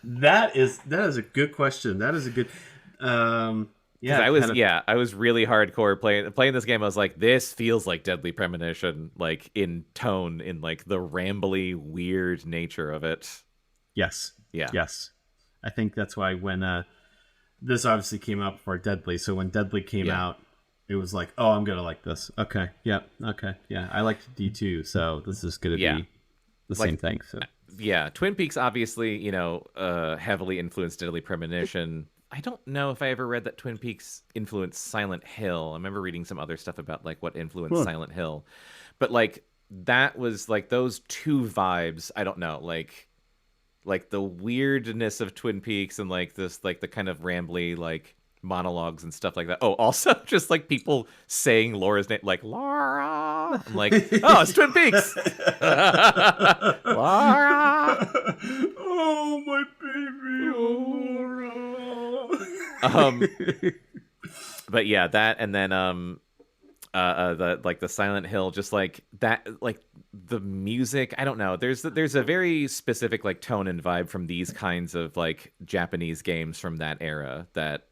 That is a good question. That is a good I was really hardcore playing this game. I was like, this feels like Deadly Premonition, like in tone, in like the rambly, weird nature of it. Yes. Yeah. Yes. I think that's why when this obviously came out before Deadly, so when Deadly came out, it was like, oh, I'm gonna like this. Okay. Yep. Okay. Yeah. I liked D2, so this is gonna be the same thing. So. Yeah, Twin Peaks obviously, heavily influenced Deadly Premonition. I don't know if I ever read that Twin Peaks influenced Silent Hill. I remember reading some other stuff about like what influenced Silent Hill. But like that was like those two vibes, I don't know, like the weirdness of Twin Peaks and like this like the kind of rambly like monologues and stuff like that. Oh, also just like people saying Laura's name like Laura. I'm like, oh, it's Twin Peaks. Laura. Oh, my baby, Laura. But yeah, that and then the Silent Hill, just like that, like the music, I don't know, there's a very specific like tone and vibe from these kinds of like Japanese games from that era that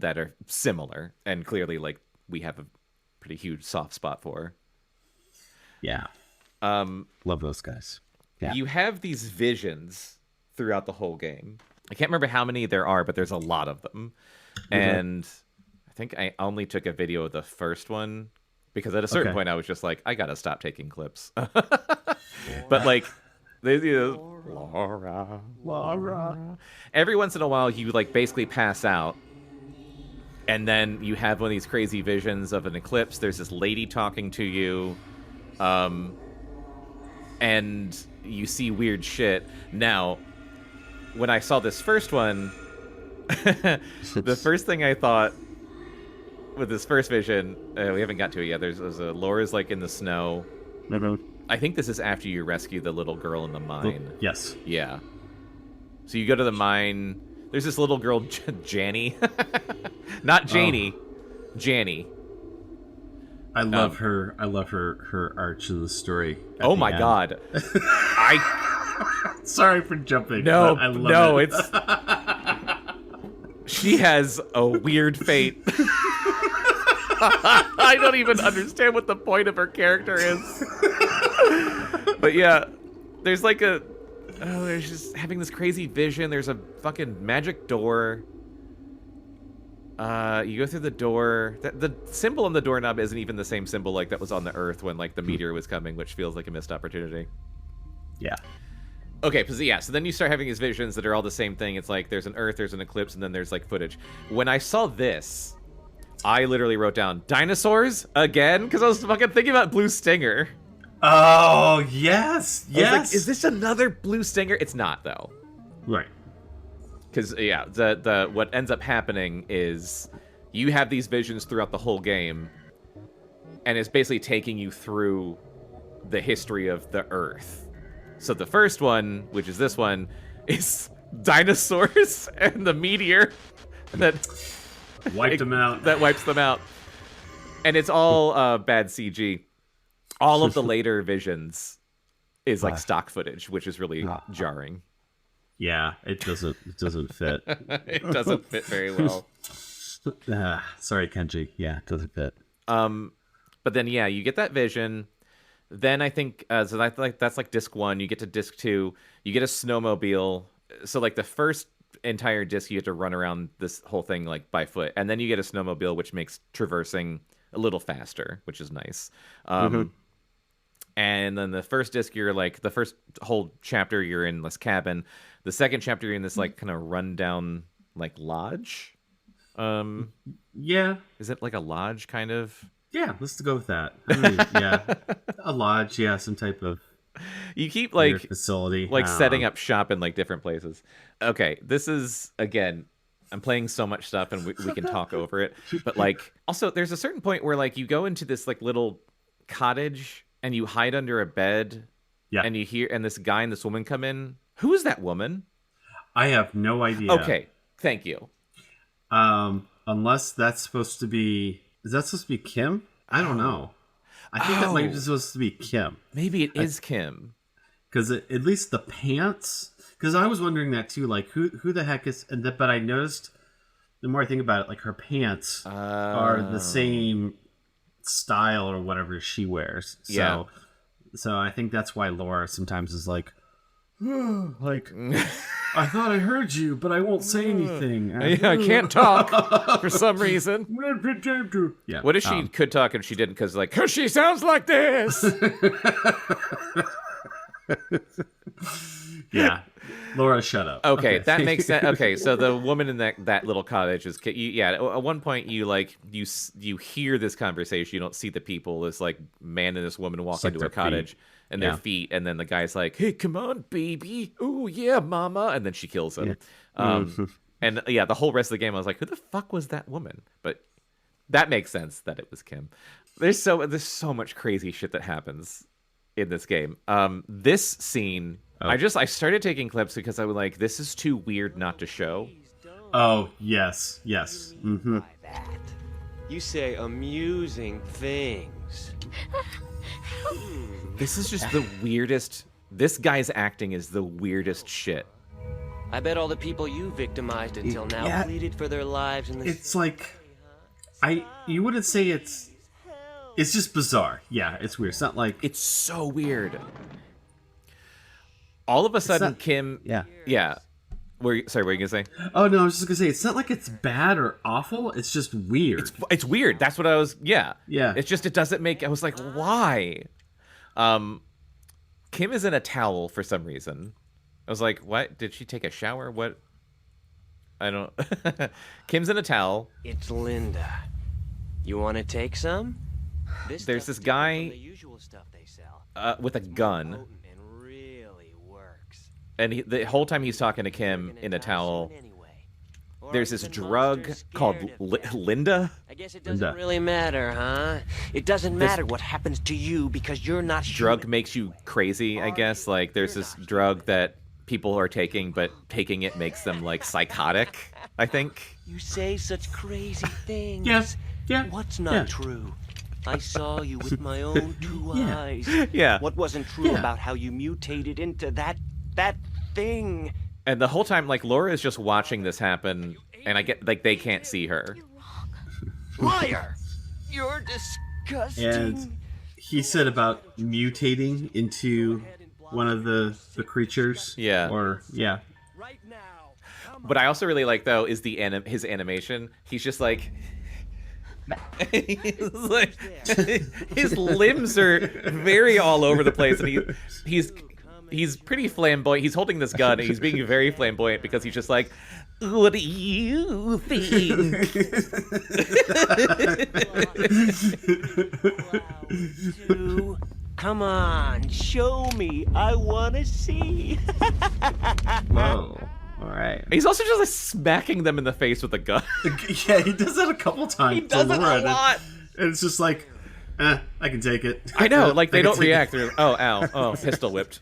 are similar, and clearly like we have a pretty huge soft spot for. Love those guys. You have these visions throughout the whole game. I can't remember how many there are, but there's a lot of them. And I think I only took a video of the first one because at a certain point I was just like, I gotta stop taking clips. But like, Laura. Every once in a while, you like basically pass out, and then you have one of these crazy visions of an eclipse. There's this lady talking to you, and you see weird shit. Now, when I saw this first one, the first thing I thought with this first vision, we haven't got to it yet. There's Laura's like in the snow. I think this is after you rescue the little girl in the mine. Yes. Yeah. So you go to the mine. There's this little girl, Janny. Not Janie. Janny. I love her. I love her arch of the story. Oh my god. Sorry for jumping. No, I love it. It's. She has a weird fate. I don't even understand what the point of her character is. But yeah, there's like there's just having this crazy vision. There's a fucking magic door. You go through the door. The symbol on the doorknob isn't even the same symbol like that was on the Earth when like the meteor was coming, which feels like a missed opportunity. Yeah. Okay, so then you start having these visions that are all the same thing. It's like there's an Earth, there's an eclipse, and then there's like footage. When I saw this, I literally wrote down dinosaurs again because I was fucking thinking about Blue Stinger. Oh yes. I was like, is this another Blue Stinger? It's not though. Right. Because the what ends up happening is you have these visions throughout the whole game, and it's basically taking you through the history of the Earth. So the first one, which is this one, is dinosaurs and the meteor that wiped them out. That wipes them out. And it's all bad CG. All of the later visions is like stock footage, which is really jarring. Yeah, it doesn't fit. It doesn't fit very well. Sorry, Kenji. Yeah, it doesn't fit. But then you get that vision. Then I think so that's like disc 1. You get to disc 2. You get a snowmobile. So like the first entire disc, you have to run around this whole thing like by foot, and then you get a snowmobile, which makes traversing a little faster, which is nice. And then the first disc, you're like the first whole chapter, you're in this cabin. The second chapter, you're in this like kind of rundown like lodge. Yeah. Is it like a lodge kind of? Yeah, let's go with that. Yeah, a lodge. Yeah, some type of. You keep like facility, like setting up shop in like different places. Okay, this is again. I'm playing so much stuff, and we can talk over it. But like, also, there's a certain point where like you go into this like little cottage and you hide under a bed. Yeah. And you hear this guy and this woman come in. Who is that woman? I have no idea. Okay, thank you. Unless that's supposed to be. Is that supposed to be Kim? I don't know. I think that might be supposed to be Kim. Maybe it is Kim. Because at least the pants. Because I was wondering that too. Like, who the heck is? But I noticed the more I think about it, like her pants are the same style or whatever she wears. So I think that's why Laura sometimes is like, like, I thought I heard you, but I won't say anything. I can't talk for some reason. Yeah. What if she could talk and she didn't? Because she sounds like this. Yeah. Laura, shut up. Okay, that makes sense. Okay, so the woman in that little cottage is at one point you hear this conversation. You don't see the people. This like man and this woman walk into a cottage and their feet, and then the guy's like, "Hey, come on, baby. Oh yeah, mama," and then she kills him. Yeah. And the whole rest of the game, I was like, "Who the fuck was that woman?" But that makes sense that it was Kim. There's so much crazy shit that happens in this game. This scene. Oh. I started taking clips because I was like, this is too weird not to show. Oh, yes. Mm-hmm. You say amusing things. This is just the weirdest. This guy's acting is the weirdest shit. I bet all the people you victimized until now pleaded for their lives in this. It's like, you wouldn't say it's just bizarre. Yeah, it's weird. It's not like it's so weird. All of a sudden, Kim... Yeah. Sorry, what were you going to say? Oh, no, I was just going to say, it's not like it's bad or awful. It's just weird. It's weird. That's what I was... Yeah. Yeah. It's just, it doesn't make... I was like, why? Kim is in a towel for some reason. I was like, what? Did she take a shower? What? I don't... Kim's in a towel. It's Linda. You want to take some? There's this guy with a gun. And the whole time he's talking to Kim in a towel, there's this drug called Linda. I guess it doesn't really matter, huh? It doesn't matter what happens to you because you're not drug makes you crazy, I guess. Like, there's this drug that people are taking, but taking it makes them, like, psychotic, I think. You say such crazy things. Yes. Yeah. What's not true? I saw you with my own two eyes. Yeah. What wasn't true about how you mutated into that thing? And the whole time, like, Laura is just watching this happen, and I get, like, they can't see her. Liar! You're disgusting. And he said about mutating into one of the creatures. Yeah. What I also really like, though, is his animation. He's just like... his limbs are very all over the place, and he's he's pretty flamboyant. He's holding this gun, and he's being very flamboyant because he's just like, what do you think? Come on, show me. I want to see. Whoa. All right. He's also just like smacking them in the face with a gun. Yeah, he does that a couple times. He does it a lot. And it's just like, I can take it. I know, like they don't react. They're, oh, ow. Oh, pistol whipped.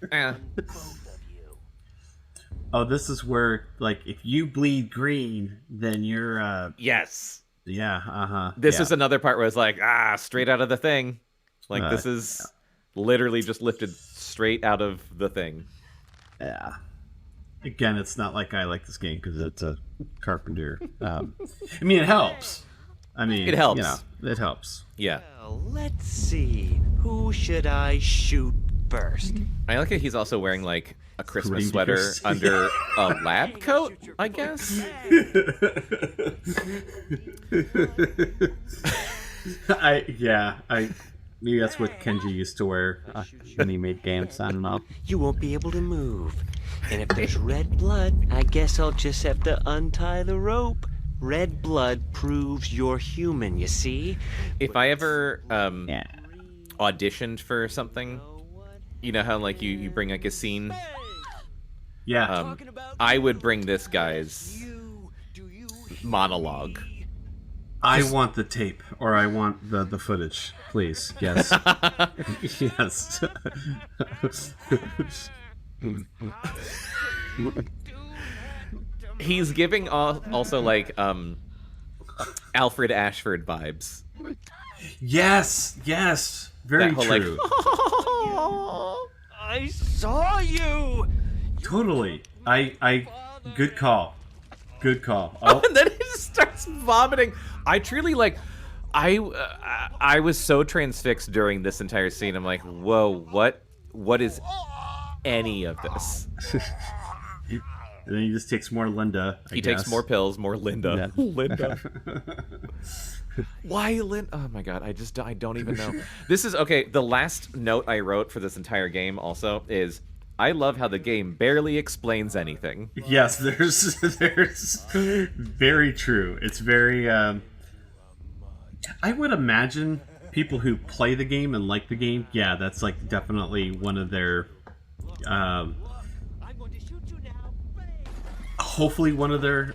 Oh, this is where, like, if you bleed green, then you're, Yes. Yeah, This is another part where it's like, straight out of the thing. Like, this is literally just lifted straight out of the thing. Yeah. Again, it's not like I like this game because it's a Carpenter. I mean, it helps. It helps. You know, it helps. Yeah. Well, let's see. Who should I shoot first? I like that he's also wearing, like, a Christmas Green sweater beers. under a lab coat, I guess? Maybe that's what Kenji used to wear when he made games. I don't know. You won't be able to move. And if there's red blood, I guess I'll just have to untie the rope. Red blood proves you're human, you see? If I ever auditioned for something, you know how, like, you bring, like, a scene? Yeah. I would bring this guy's monologue. I want the tape, or I want the footage, please. Yes. Yes. He's giving also, like, Alfred Ashford vibes. Yes. Very whole, true. I saw you! Totally. I good call. Oh, and then he just starts vomiting. I truly, like, I was so transfixed during this entire scene. I'm like, whoa, what is any of this? And then he just takes more Linda. He takes more pills, more Linda. Yeah. Linda. Why Linda? Oh my god, I don't even know. This is, okay, the last note I wrote for this entire game also is, I love how the game barely explains anything. Yes, there's very true. It's very I would imagine people who play the game and like the game, yeah, that's like definitely one of their hopefully one of their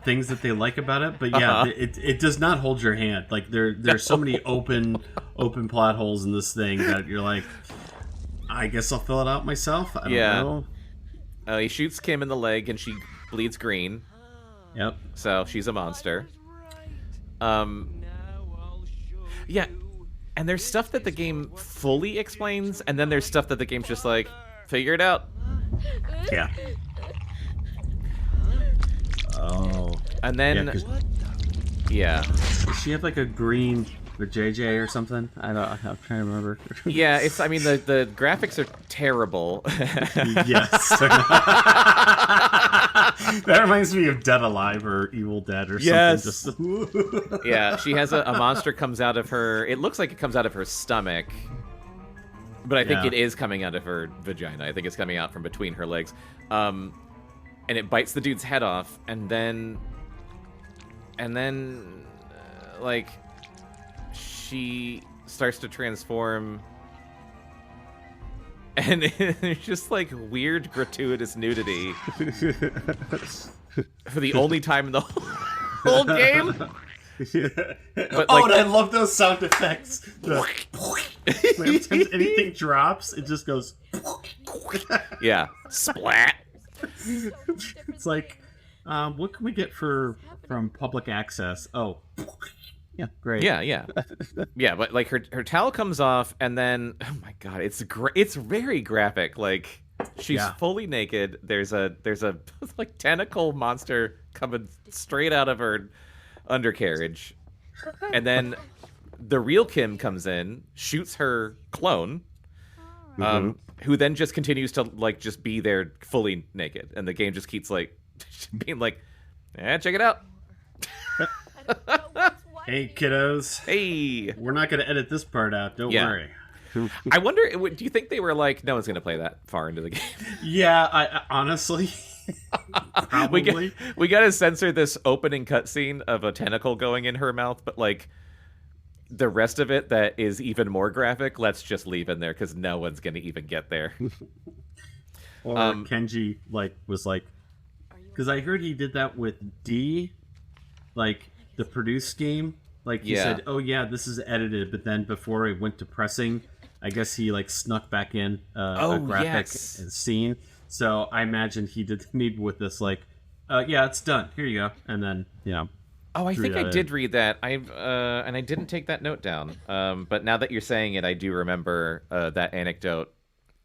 things that they like about it. But yeah, it does not hold your hand. Like there's so many open plot holes in this thing that you're like, I guess I'll fill it out myself. I don't know. He shoots Kim in the leg and she bleeds green. Yep. So she's a monster. Yeah, and there's stuff that the game fully explains, and then there's stuff that the game's just like, figure it out. Yeah. Oh. And then, yeah. Does she have like a green or JJ or something? I'm trying to remember. Yeah, it's. I mean, the graphics are terrible. Yes. That reminds me of Dead Alive or Evil Dead or something. Just... Yeah, she has a monster comes out of her. It looks like it comes out of her stomach, but I think it is coming out of her vagina. I think it's coming out from between her legs, and it bites the dude's head off, and then, like, she starts to transform. And it's just like weird, gratuitous nudity for the only time in the whole game. But, like, and I love those sound effects. Every time anything drops, it just goes. Yeah, splat. It's like, what can we get from public access? Oh. Yeah, great. Yeah. But like her towel comes off, and then oh my god, it's very graphic. Like she's fully naked. There's a like tentacle monster coming straight out of her undercarriage, and then the real Kim comes in, shoots her clone, who then just continues to like just be there fully naked, and the game just keeps like being like, check it out. Hey, kiddos. Hey. We're not going to edit this part out. Don't worry. I wonder, do you think they were like, no one's going to play that far into the game? Yeah, I honestly, probably. We got to censor this opening cutscene of a tentacle going in her mouth, but like the rest of it that is even more graphic, let's just leave in there because no one's going to even get there. Or Kenji was like, because I heard he did that with D, like the produced game. Like he said, oh yeah, this is edited, but then before it went to pressing, I guess he like snuck back in a graphic scene. So I imagine he did maybe with this like, yeah, it's done. Here you go, and then Oh, I think I did read that. And I didn't take that note down. But now that you're saying it, I do remember that anecdote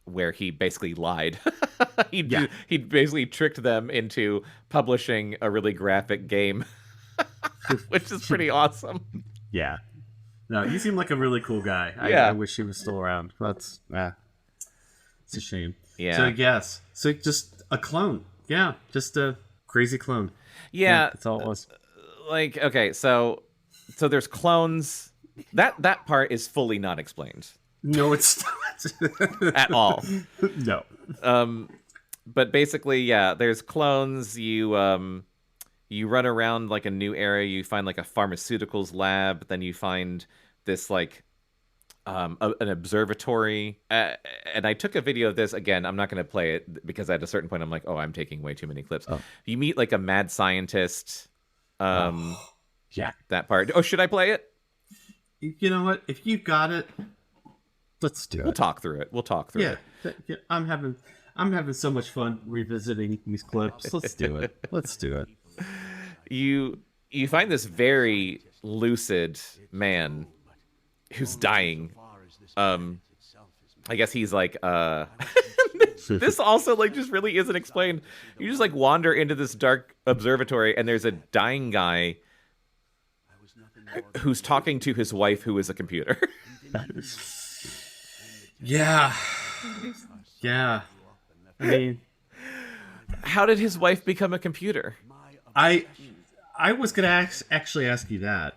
where he basically lied. He basically tricked them into publishing a really graphic game, which is pretty awesome. Yeah. No, he seemed like a really cool guy. I wish he was still around. That's it's a shame. Yeah. So just a clone. Yeah, just a crazy clone. Yeah, that's all it was. Like, okay, so there's clones. That part is fully not explained. No, it's not at all. No. But basically, yeah, there's clones. You run around like a new area. You find like a pharmaceuticals lab. Then you find this like an observatory. And I took a video of this. Again, I'm not going to play it because at a certain point I'm like, oh, I'm taking way too many clips. Oh. You meet like a mad scientist. Yeah, that part. Oh, should I play it? You know what? If you got it, let's do it. We'll talk through it. Yeah, I'm having so much fun revisiting these clips. Let's do it. Let's do it. You find this very lucid man who's dying. I guess he's like this also like just really isn't explained. You just like wander into this dark observatory and there's a dying guy who's talking to his wife who is a computer. Yeah. I mean, how did his wife become a computer? I was gonna actually ask you that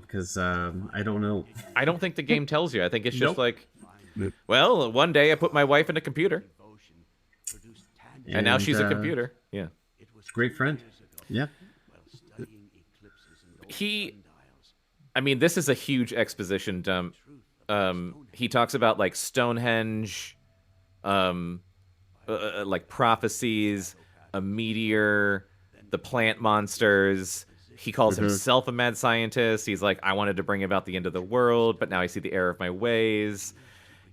because I don't know. I don't think the game tells you. I think it's just like, well, one day I put my wife in a computer, and now she's a computer. Yeah, great friend. Yeah. I mean, this is a huge exposition dump. He talks about like Stonehenge, like prophecies, a meteor, the plant monsters. He calls himself a mad scientist. He's like, I wanted to bring about the end of the world, but now I see the error of my ways.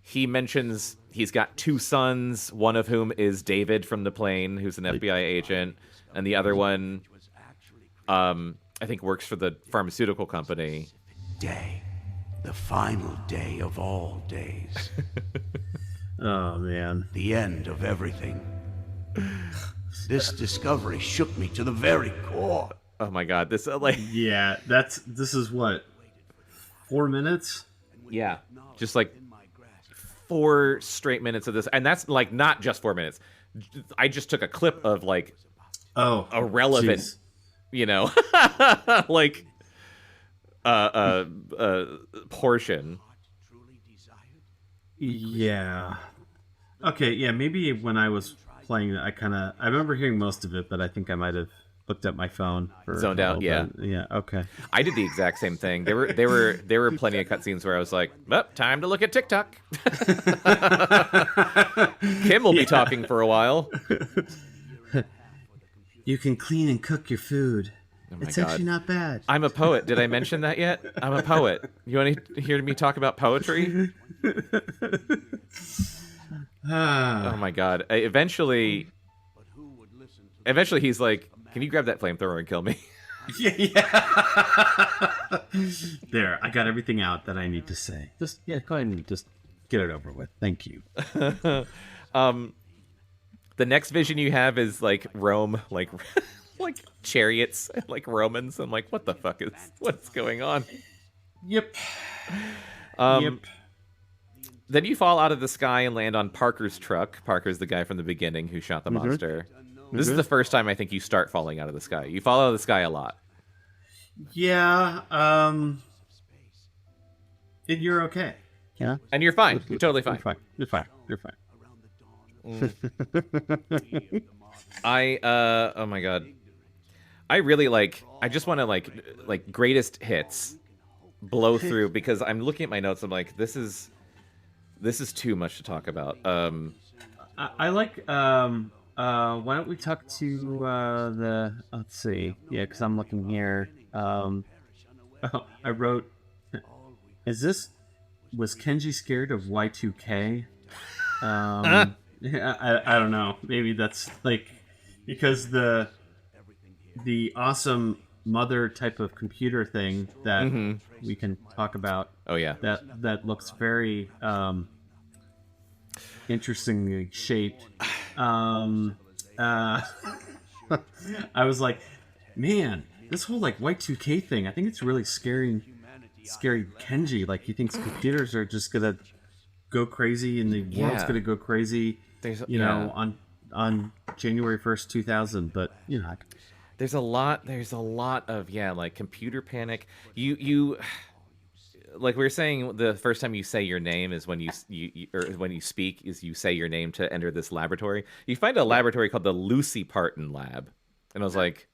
He mentions he's got 2 sons, one of whom is David from The Plane, who's an FBI agent, and the other one, I think, works for the pharmaceutical company. Day, the final day of all days. Oh, man. The end of everything. This discovery shook me to the very core. Oh my god, this like yeah, this is what 4 minutes? Yeah, just like 4 straight minutes of this, and that's like not just 4 minutes. I just took a clip of like a relevant, like portion. Yeah. Okay, yeah, maybe when I was playing it, I remember hearing most of it, but I think I might have looked at my phone for zoned out. Yeah. Okay. I did the exact same thing. There were plenty of cutscenes where I was like, time to look at TikTok. Kim will be talking for a while. You can clean and cook your food. It's actually not bad. I'm a poet. Did I mention that yet? I'm a poet. You want to hear me talk about poetry? Oh my god. Eventually he's like, can you grab that flamethrower and kill me? Yeah. There, I got everything out that I need to say. Just go ahead and just get it over with. Thank you. The next vision you have is like Rome, like like chariots, like Romans. I'm like, what's going on? Yep. Then you fall out of the sky and land on Parker's truck. Parker's the guy from the beginning who shot the monster. This is the first time I think you start falling out of the sky. You fall out of the sky a lot. Yeah. And you're okay. Yeah. And you're fine. You're totally fine. You're fine. Oh my god. I really I just want to like greatest hits blow through because I'm looking at my notes. I'm like, this is too much to talk about. I like why don't we talk to the let's see. Yeah, because I'm looking here. I wrote, was Kenji scared of Y2K? I don't know. Maybe that's like because the awesome mother type of computer thing that we can talk about. Oh yeah, that looks very interestingly shaped. I was like, man, this whole like Y2K thing, I think it's really scaring Kenji. Like he thinks computers are just gonna go crazy and the world's gonna go crazy. You know, on January 1st, 2000. But you know, there's a lot of like computer panic. You like we were saying, the first time you say your name is when you or when you speak is you say your name to enter this laboratory. You find a laboratory called the Lucy Parton Lab, and I was like,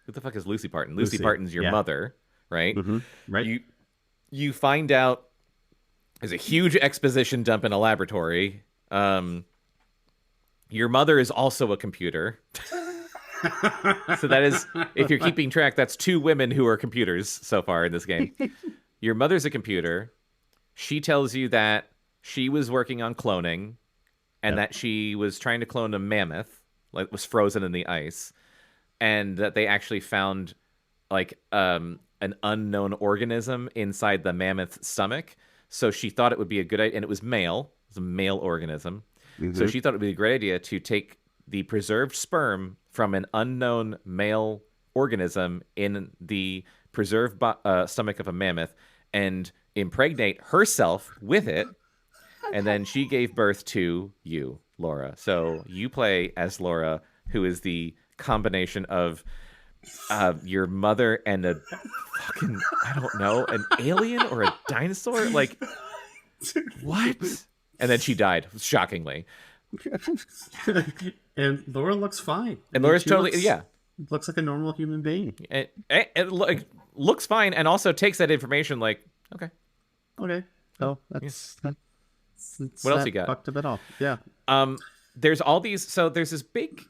who the fuck is Lucy Parton? Lucy Parton's your mother, right? Right. You find out there's a huge exposition dump in a laboratory. Your mother is also a computer. So that is, if you're keeping track, that's 2 women who are computers so far in this game. Your mother's a computer. She tells you that she was working on cloning and that she was trying to clone a mammoth, like was frozen in the ice, and that they actually found like an unknown organism inside the mammoth's stomach. So she thought it would be a good idea, and it was male. It was a male organism. So she thought it would be a great idea to take the preserved sperm from an unknown male organism in the preserved stomach of a mammoth and impregnate herself with it. And then she gave birth to you, Laura. So you play as Laura, who is the combination of your mother and a fucking, I don't know, an alien or a dinosaur? Like, what? And then she died, shockingly. And Laura looks fine. And Laura's totally, looks like a normal human being. It looks fine, and also takes that information like, okay. Oh, that's what else you got? Fucked a bit off. Yeah. There's all these. So there's this big.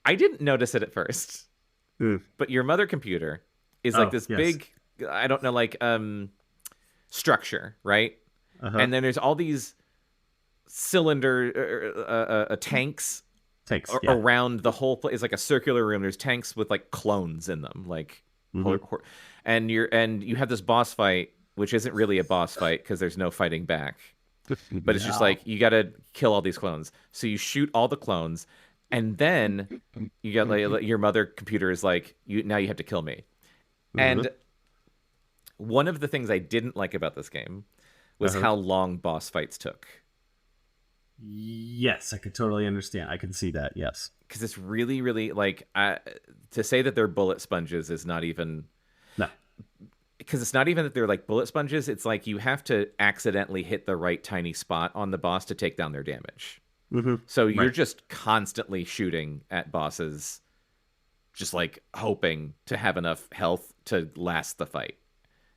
I didn't notice it at first, but your mother computer is like this big. I don't know, like structure, right? And then there's all these cylinder tanks around the whole place. It's like a circular room. There's tanks with like clones in them, like, and you have this boss fight, which isn't really a boss fight because there's no fighting back, but it's just like you got to kill all these clones. So you shoot all the clones, and then you got like your mother computer is like, now you have to kill me. And one of the things I didn't like about this game was how long boss fights took. Yes, I could totally understand. I can see that, yes. Because it's really, really, like, to say that they're bullet sponges is not even... No. Because it's not even that they're, like, bullet sponges. It's like you have to accidentally hit the right tiny spot on the boss to take down their damage. So you're just constantly shooting at bosses, just, like, hoping to have enough health to last the fight.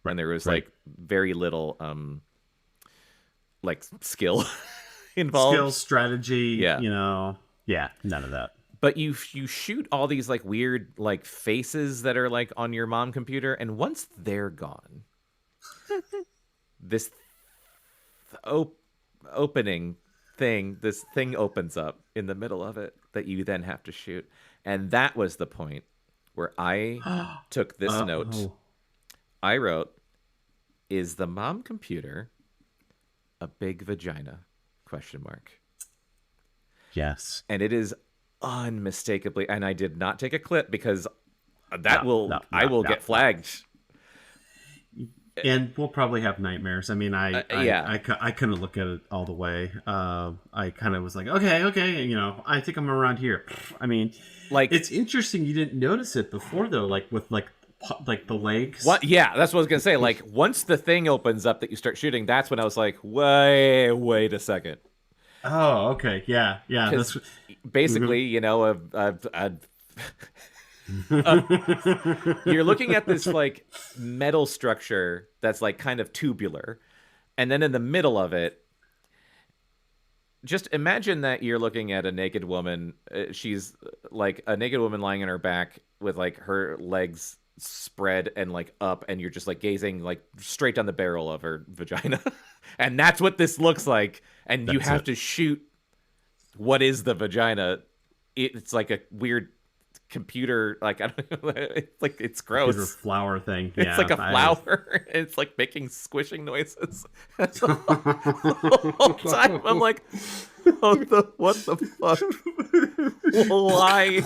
And there was, like, very little... like skill involved. Skill, strategy, none of that. But you shoot all these like weird like faces that are like on your mom computer, and once they're gone, this opening thing, this thing opens up in the middle of it that you then have to shoot. And that was the point where I took this note. I wrote, "Is the mom computer a big vagina?" ? Yes. And it is unmistakably, and I did not take a clip because I will get flagged. And we'll probably have nightmares. I mean, I couldn't look at it all the way. I kind of was like, okay, I think I'm around here. I mean, like, it's interesting you didn't notice it before though, like with like like the legs. What? Yeah, that's what I was gonna say. Like once the thing opens up that you start shooting, that's when I was like, wait a second. Oh, okay, yeah. That's basically, you know, you're looking at this like metal structure that's like kind of tubular, and then in the middle of it, just imagine that you're looking at a naked woman. She's like a naked woman lying on her back with like her legs spread and like up, and you're just like gazing like straight down the barrel of her vagina. And that's what this looks like. And you have to shoot what is the vagina. It's like a weird computer, like I don't know, it's like it's gross. Computer flower thing. It's Yeah, like a flower. It's like making squishing noises. The whole time I'm like, what the fuck? Why?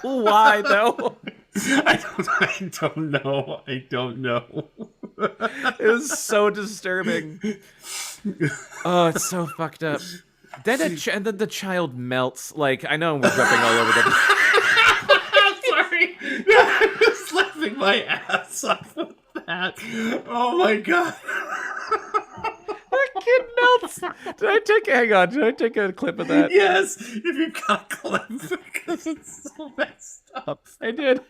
Why though? I don't know. It was so disturbing. Oh, it's so fucked up. Then and then the child melts. Like, I know we're jumping all over the. I'm sorry. I was laughing my ass off with that. Oh my god. The kid melts. Hang on. Did I take a clip of that? Yes, if you got a clip, because it's so messed up. I did.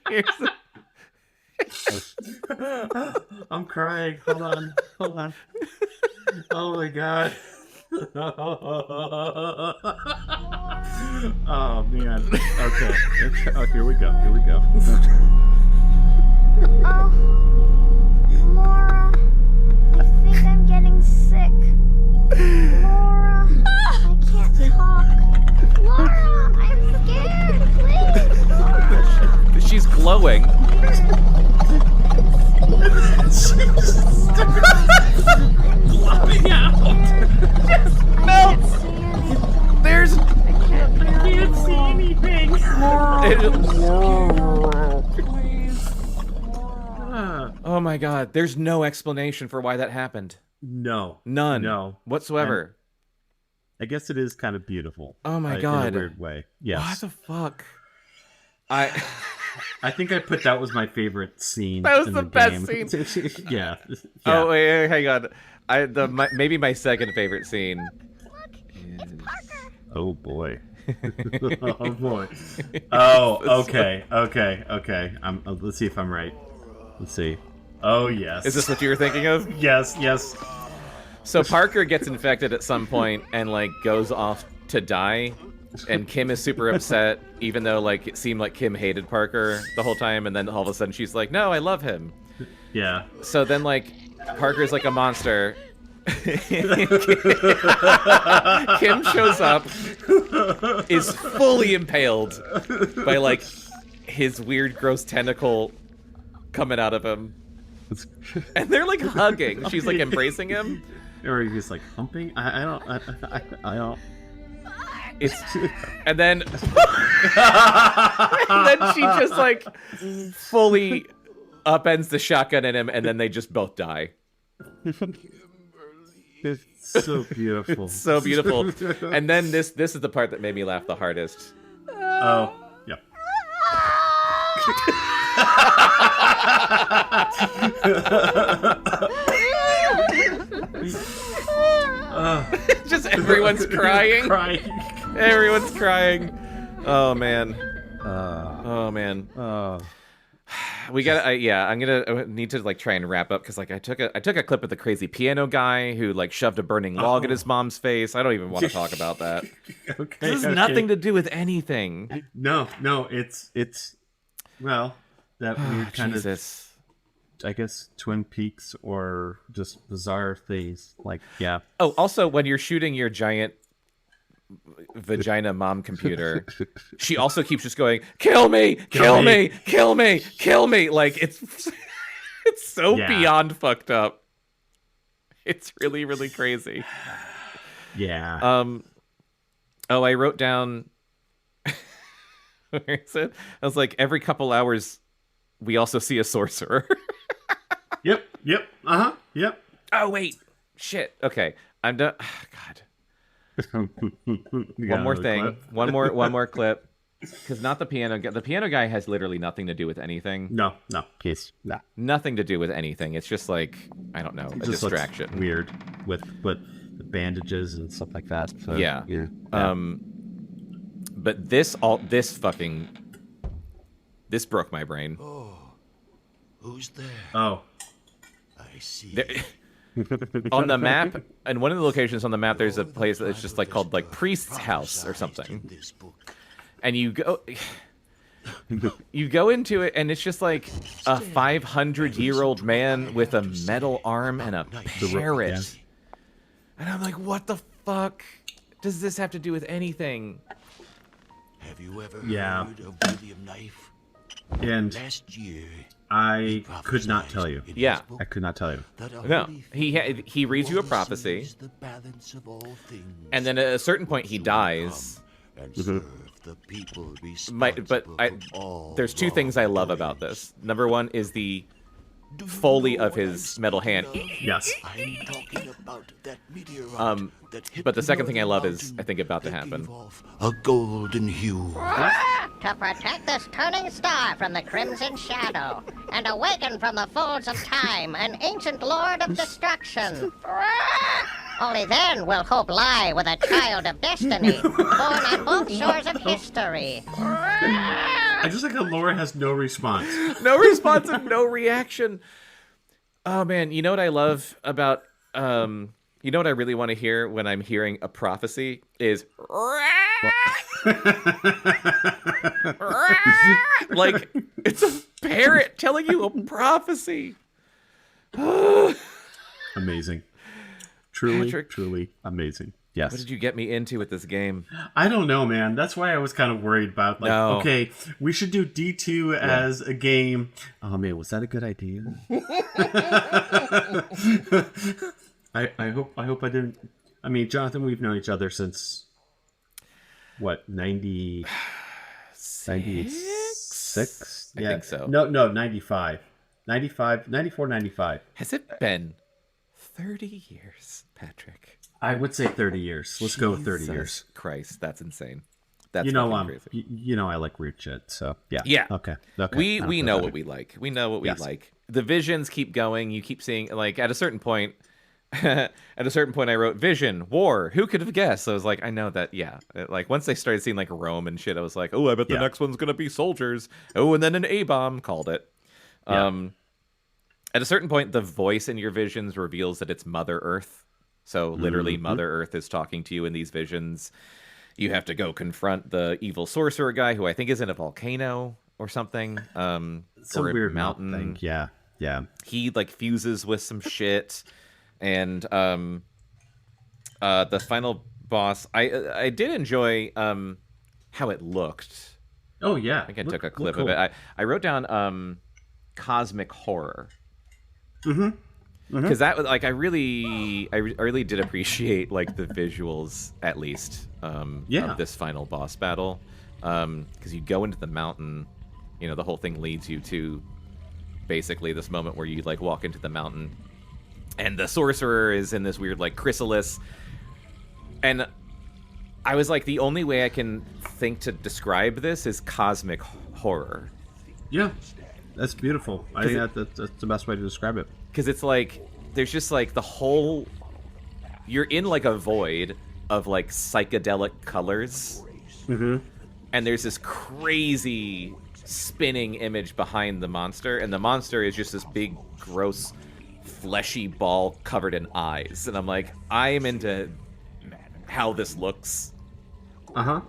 I'm crying. Hold on. Oh my god. Oh man. Okay. Oh, here we go. Oh, Laura, I think I'm getting sick. Laura, I can't talk. Laura, I'm scared. Please, Laura. She's glowing. Glowing out. Melts. There's. I can't see anything. Oh my god. There's no explanation for why that happened. No. None. No. Whatsoever. I guess it is kind of beautiful. Oh my god. In a weird way. Yes. What the fuck? I think I put that was my favorite scene. That was in the game. best scene. Yeah. Oh wait, hang on. Maybe my second favorite scene. Oh boy. Oh boy. Oh, okay. Let's see if I'm right. Let's see. Oh yes. Is this what you were thinking of? Yes. So Parker gets infected at some point and like goes off to die, and Kim is super upset, even though like it seemed like Kim hated Parker the whole time, and then all of a sudden she's like, "No, I love him." Yeah. So then like Parker's like a monster. Kim shows up, is fully impaled by like his weird gross tentacle coming out of him, and they're like hugging. She's like embracing him, or he's like humping. I don't. It's and then she just like fully upends the shotgun in him, and then they just both die. It's so beautiful. It's so beautiful. And then this is the part that made me laugh the hardest. Oh, yeah. Just everyone's crying. Everyone's crying. Oh man. Oh man. We got I'm gonna need to like try and wrap up because like I took a clip of the crazy piano guy who like shoved a burning log in his mom's face. I don't even want to talk about that. Okay, this has nothing to do with anything. No, it's well, that weird kind Jesus. of, I guess, Twin Peaks or just bizarre things. Like, yeah. Oh, also when you're shooting your giant vagina mom computer, she also keeps just going, kill me, kill me, kill me, kill me. Like it's so beyond fucked up. It's really, really crazy. Yeah. Oh, I wrote down where is it? I was like, every couple hours we also see a sorcerer. Yep. Yep. Oh wait. Shit. Okay. I'm done. God. One more thing. One more clip. Because not the piano guy. The piano guy has literally nothing to do with anything. No, he's nothing to do with anything. It's just like, I don't know, a distraction. Weird with the bandages and stuff like that. So, yeah. But this broke my brain. Oh, who's there? Oh, I see. On the map, and one of the locations on the map, there's a place that's just like called like Priest's House or something. And you go into it, and it's just like a 500-year-old man with a metal arm and a parrot. Yeah. And I'm like, what the fuck does this have to do with anything? Have you ever heard of William Knife? And last year, I could not tell you. Yeah, I could not tell you. No, he reads you a prophecy, and then at a certain point he dies. The people there's two things I love about this. Number one is the foley of his metal hand. Yes. I'm talking about that meteorite but the second thing I love is, I think, about to happen. A golden hue. To protect this turning star from the crimson shadow, and awaken from the folds of time an ancient lord of destruction. Only then will hope lie with a child of destiny, born on both shores of history. I just like how Laura has no response. No response and no reaction. Oh man, you know what I love about you know what I really want to hear when I'm hearing a prophecy is like it's a parrot telling you a prophecy. Amazing. Truly, Patrick, truly amazing. Yes. What did you get me into with this game? I don't know, man. That's why I was kind of worried about, like, okay, we should do D2 as a game. Oh, man, was that a good idea? I hope I didn't. I mean, Jonathan, we've known each other since, what, 96? I think so. No, 95. 94, 95. Has it been 30 years, Patrick? I would say 30 years. Let's go with 30 years. Christ, that's insane. That's crazy. You know I like weird shit, so yeah. Yeah. Okay. We know what we like. We know what we like. The visions keep going. You keep seeing, like, at a certain point, I wrote vision, war. Who could have guessed? So I was like, I know that. Yeah. Like once they started seeing like Rome and shit, I was like, oh, I bet the next one's going to be soldiers. Oh, and then an A-bomb called it. Yeah. At a certain point, the voice in your visions reveals that it's Mother Earth. So literally Mother Earth is talking to you in these visions. You have to go confront the evil sorcerer guy who I think is in a volcano or something. It's a weird mountain thing. Yeah. He like fuses with some shit. And the final boss, I did enjoy how it looked. Oh yeah. I think I took a clip of it. I wrote down cosmic horror. Because that was like I really did appreciate like the visuals at least of this final boss battle, because you go into the mountain, you know, the whole thing leads you to basically this moment where you like walk into the mountain and the sorcerer is in this weird like chrysalis, and I was like, the only way I can think to describe this is cosmic horror. Yeah, that's beautiful. I think that's the best way to describe it. Because it's like, there's just like the whole... You're in like a void of like psychedelic colors. Mm-hmm. And there's this crazy spinning image behind the monster. And the monster is just this big, gross, fleshy ball covered in eyes. And I'm like, I am into how this looks. Uh-huh.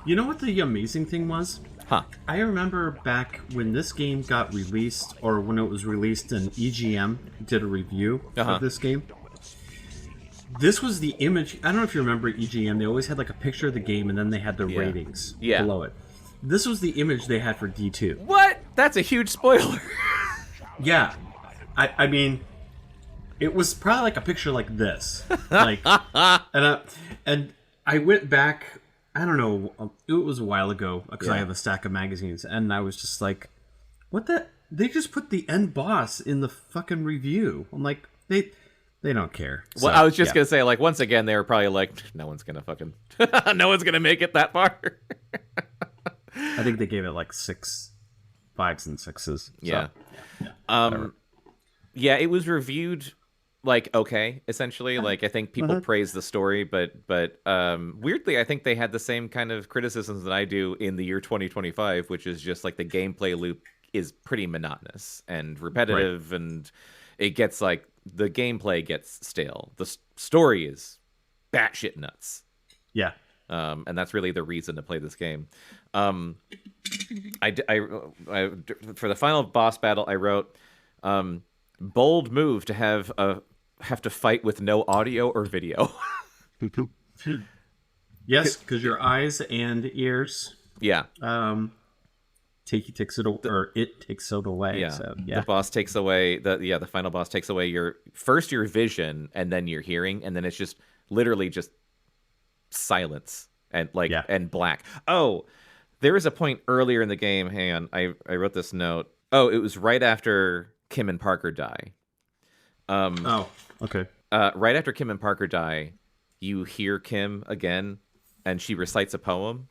You know what the amazing thing was? Huh. I remember back when this game got released, or when it was released, and EGM did a review of this game. This was the image. I don't know if you remember EGM. They always had like a picture of the game, and then they had the ratings below it. This was the image they had for D2. What? That's a huge spoiler. Yeah. I mean, it was probably like a picture like this. Like, and I went back... I don't know, it was a while ago, because I have a stack of magazines, and I was just like, what the... They just put the end boss in the fucking review. I'm like, they They don't care. Well, I was just gonna say, like, once again, they were probably like, no one's gonna make it that far. I think they gave it like 6 5s and 6s. Yeah. Yeah, it was reviewed like okay, essentially. Like I think people praise the story, but weirdly, I think they had the same kind of criticisms that I do in the year 2025, which is just like the gameplay loop is pretty monotonous and repetitive, and it gets like the gameplay gets stale. The story is batshit nuts. Yeah. And that's really the reason to play this game. I for the final boss battle, I wrote, bold move to have to fight with no audio or video. Yes, because your eyes and ears. Yeah. It takes it away. Yeah. So, yeah. The boss takes away the final boss takes away your vision and then your hearing, and then it's just literally just silence and and black. Oh, there was a point earlier in the game. Hang on, I wrote this note. Oh, it was right after Kim and Parker die. Okay. Right after Kim and Parker die, you hear Kim again, and she recites a poem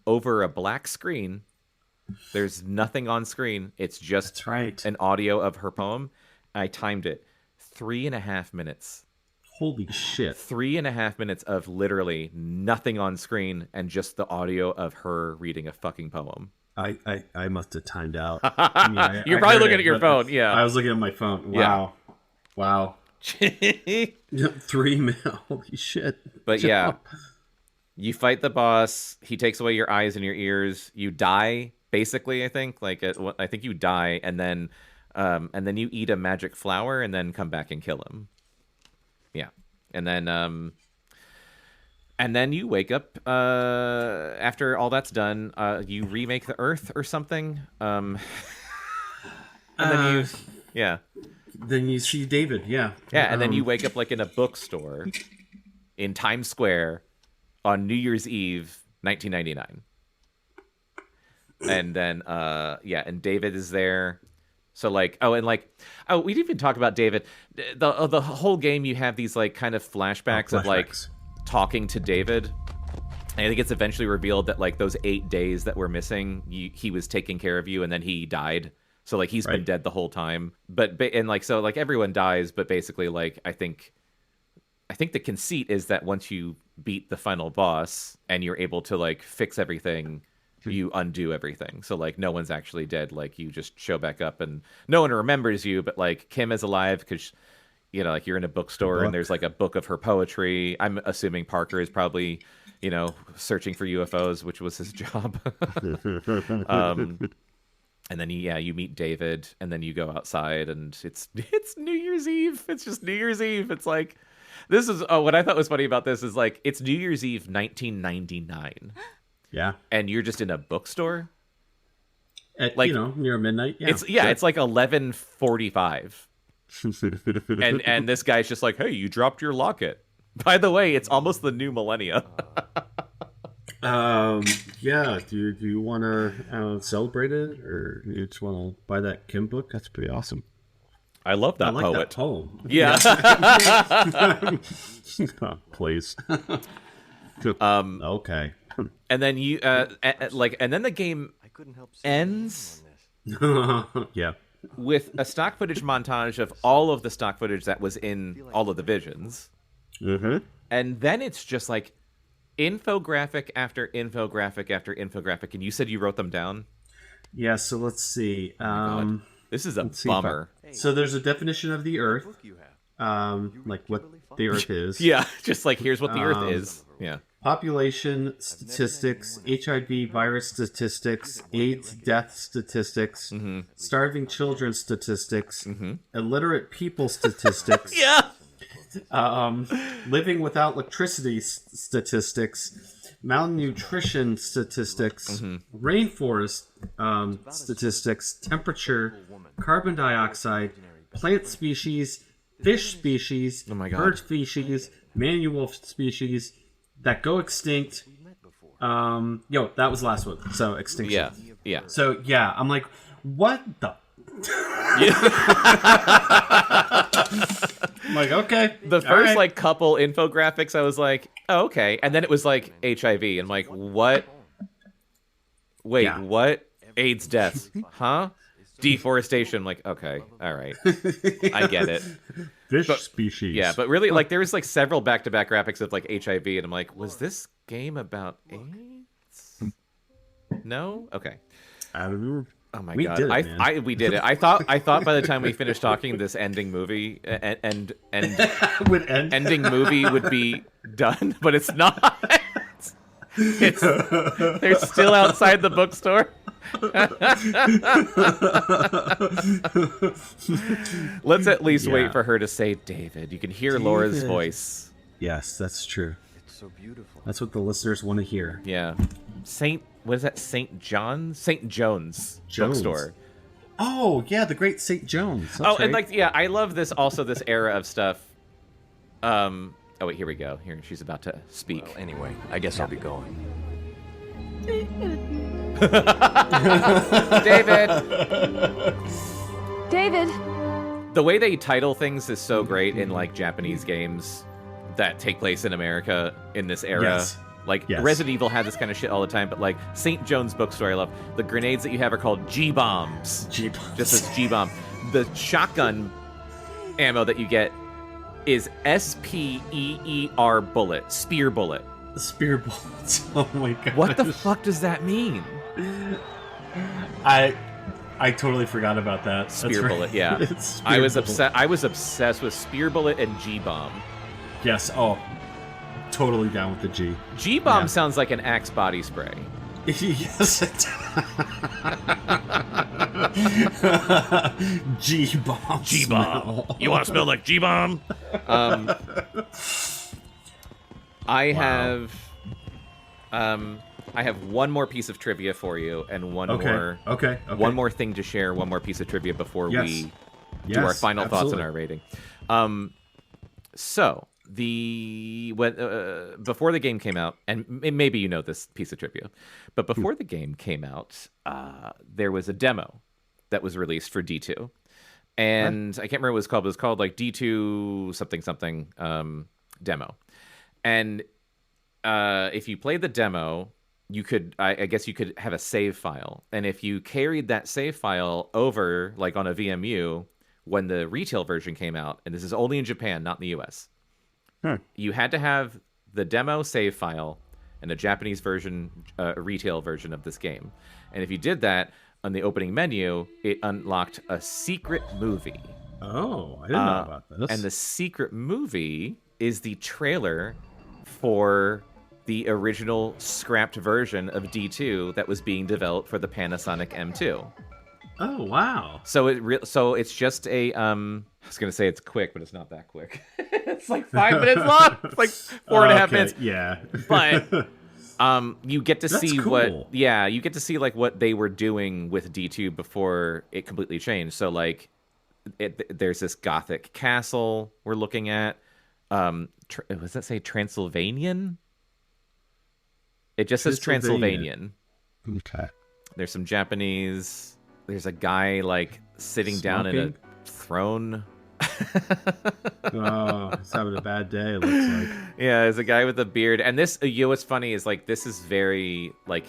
over a black screen. There's nothing on screen. It's just an audio of her poem. I timed it 3.5 minutes. Holy shit. 3.5 minutes of literally nothing on screen and just the audio of her reading a fucking poem. I must have timed out. You're probably looking at your phone. Yeah. I was looking at my phone. Wow. Yeah. Wow. 3 minutes. Holy shit. But yeah, you fight the boss. He takes away your eyes and your ears. You die, basically, I think. I think you die, and then you eat a magic flower and then come back and kill him. Yeah. And then you wake up after all that's done. You remake the Earth or something. And then Then you see David, yeah. Yeah, and then you wake up like in a bookstore in Times Square on New Year's Eve, 1999. And then, and David is there. So we didn't even talk about David. The whole game, you have these like kind of flashbacks of like talking to David. And I think it's eventually revealed that like those 8 days that were missing, he was taking care of you, and then he died. So like he's been dead the whole time. But everyone dies, but basically like I think the conceit is that once you beat the final boss and you're able to like fix everything, you undo everything. So like no one's actually dead. Like you just show back up and no one remembers you, but like Kim is alive because like you're in a bookstore and there's like a book of her poetry. I'm assuming Parker is probably searching for UFOs, which was his job. And then you meet David, and then you go outside, and it's New Year's Eve. It's just New Year's Eve. It's like, this is what I thought was funny about this is like it's New Year's Eve 1999. Yeah. And you're just in a bookstore at near midnight. Yeah. It's like 11:45. and this guy's just like, hey, you dropped your locket. By the way, it's almost the new millennia. Yeah. Do you want to celebrate it, or you just want to buy that Kim book? That's pretty awesome. I love that poet. That poem. Yeah. Please. Okay. And then you and then the game ends. Yeah. With a stock footage montage of all of the stock footage that was in all of the visions. Mm-hmm. And then it's just like infographic after infographic after infographic. And you said you wrote them down? Yeah, so let's see. This is a bummer. So there's a definition of the Earth. Like what the Earth is. Yeah, just like here's what the Earth is. Yeah. Population statistics, HIV virus statistics, AIDS death statistics, starving children statistics, illiterate people statistics. Yeah. Living without electricity statistics, malnutrition statistics, rainforest statistics, temperature, carbon dioxide, plant species, fish species, bird species, manual species that go extinct. That was the last one. So extinction. Yeah. So yeah, I'm like, what the? I'm like, okay. The first like couple infographics, I was like, oh, okay, and then it was like HIV. I'm like, what? Wait, what? AIDS deaths? Huh? Deforestation. I'm like, okay, all right, I get it. Fish species. Yeah, but really, like, there was like several back-to-back graphics of like HIV, and I'm like, was this game about AIDS? No. Okay. Oh my god! Did it, we did it. I thought by the time we finished talking, this ending movie ending movie would be done, but it's not. They're still outside the bookstore. Let's at least wait for her to say, "David." You can hear Laura's voice. Yes, that's true. It's so beautiful. That's what the listeners want to hear. Yeah, what is that? St. John's bookstore. Oh yeah, the great St. John's. That's and like I love this era of stuff. Oh wait, here we go. Here she's about to speak. Well, anyway, I guess I'll be going. David. The way they title things is so great in like Japanese games that take place in America in this era. Yes. Like, Resident Evil had this kind of shit all the time, but, like, St. John's Bookstore, I love. The grenades that you have are called G-bombs. G-bombs. Just as G-bomb. The shotgun ammo that you get is SPEER bullet. Spear bullet. Spear bullets. Oh, my God. What the fuck does that mean? I totally forgot about that. Spear bullet, yeah. I was obsessed with Spear bullet and G-bomb. Yes, totally down with the G. G-bomb sounds like an Axe body spray. Yes, it G-bomb. G-bomb. You want to smell like G-bomb? I have one more piece of trivia for you, and one more thing to share. One more piece of trivia before we do our final thoughts on our rating. So. Before the game came out, and maybe you know this piece of trivia, but before the game came out, there was a demo that was released for D2, and I can't remember what it was called. But it was called like D2 something demo, and if you played the demo, you could, I guess you could have a save file, and if you carried that save file over like on a VMU when the retail version came out, and this is only in Japan, not in the US. You had to have the demo save file and a Japanese version, retail version of this game. And if you did that, on the opening menu, it unlocked a secret movie. Oh, I didn't know about this. And the secret movie is the trailer for the original scrapped version of D2 that was being developed for the Panasonic M2. Oh, wow. So it's just a I was gonna say it's quick, but it's not that quick. It's like 5 minutes long. It's like 4.5 minutes. Yeah. But you get to see cool. you get to see like what they were doing with D2 before it completely changed. So like there's this Gothic castle we're looking at. Does that say Transylvanian? It just says Transylvanian. Okay. There's some Japanese. There's a guy like sitting down in a throne. Oh, he's having a bad day, it looks like. Yeah, there's a guy with a beard. And this, what's funny is like this is very like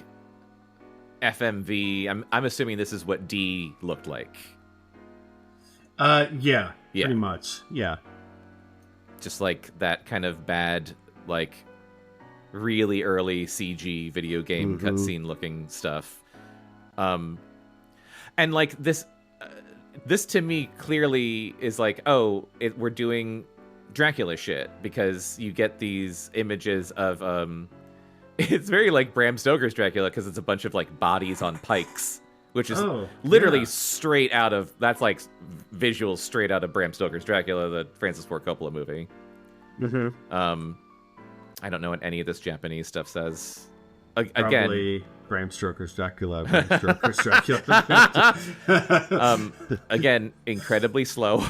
FMV. I'm assuming this is what D looked like. Yeah, pretty much. Yeah. Just like that kind of bad, like really early CG video game cutscene looking stuff. And like this to me clearly is like, we're doing Dracula shit, because you get these images of it's very like Bram Stoker's Dracula, because it's a bunch of like bodies on pikes, which is literally straight out of, that's like visuals straight out of Bram Stoker's Dracula, the Francis Ford Coppola movie. I don't know what any of this Japanese stuff says. Probably Bram Stoker's Dracula. Bram Stoker's Dracula. Again, incredibly slow.